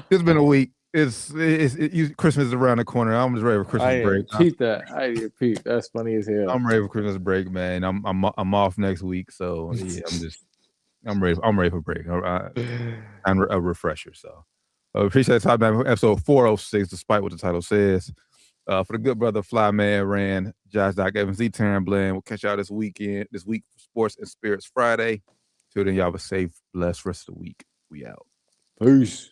It's been a week. Christmas is around the corner. I'm just ready for Christmas break. I didn't repeat. That's funny as hell. I'm ready for Christmas break, man. I'm off next week, so yeah, I'm ready. I'm ready for break. I'm a refresher. So appreciate the time, episode 406, despite what the title says. For the good brother Fly Man Ran, Josh Doc Evans, Z Taryn Bland. We'll catch y'all this week for Sports and Spirits Friday. Till then, y'all have a safe, blessed rest of the week. We out. Peace.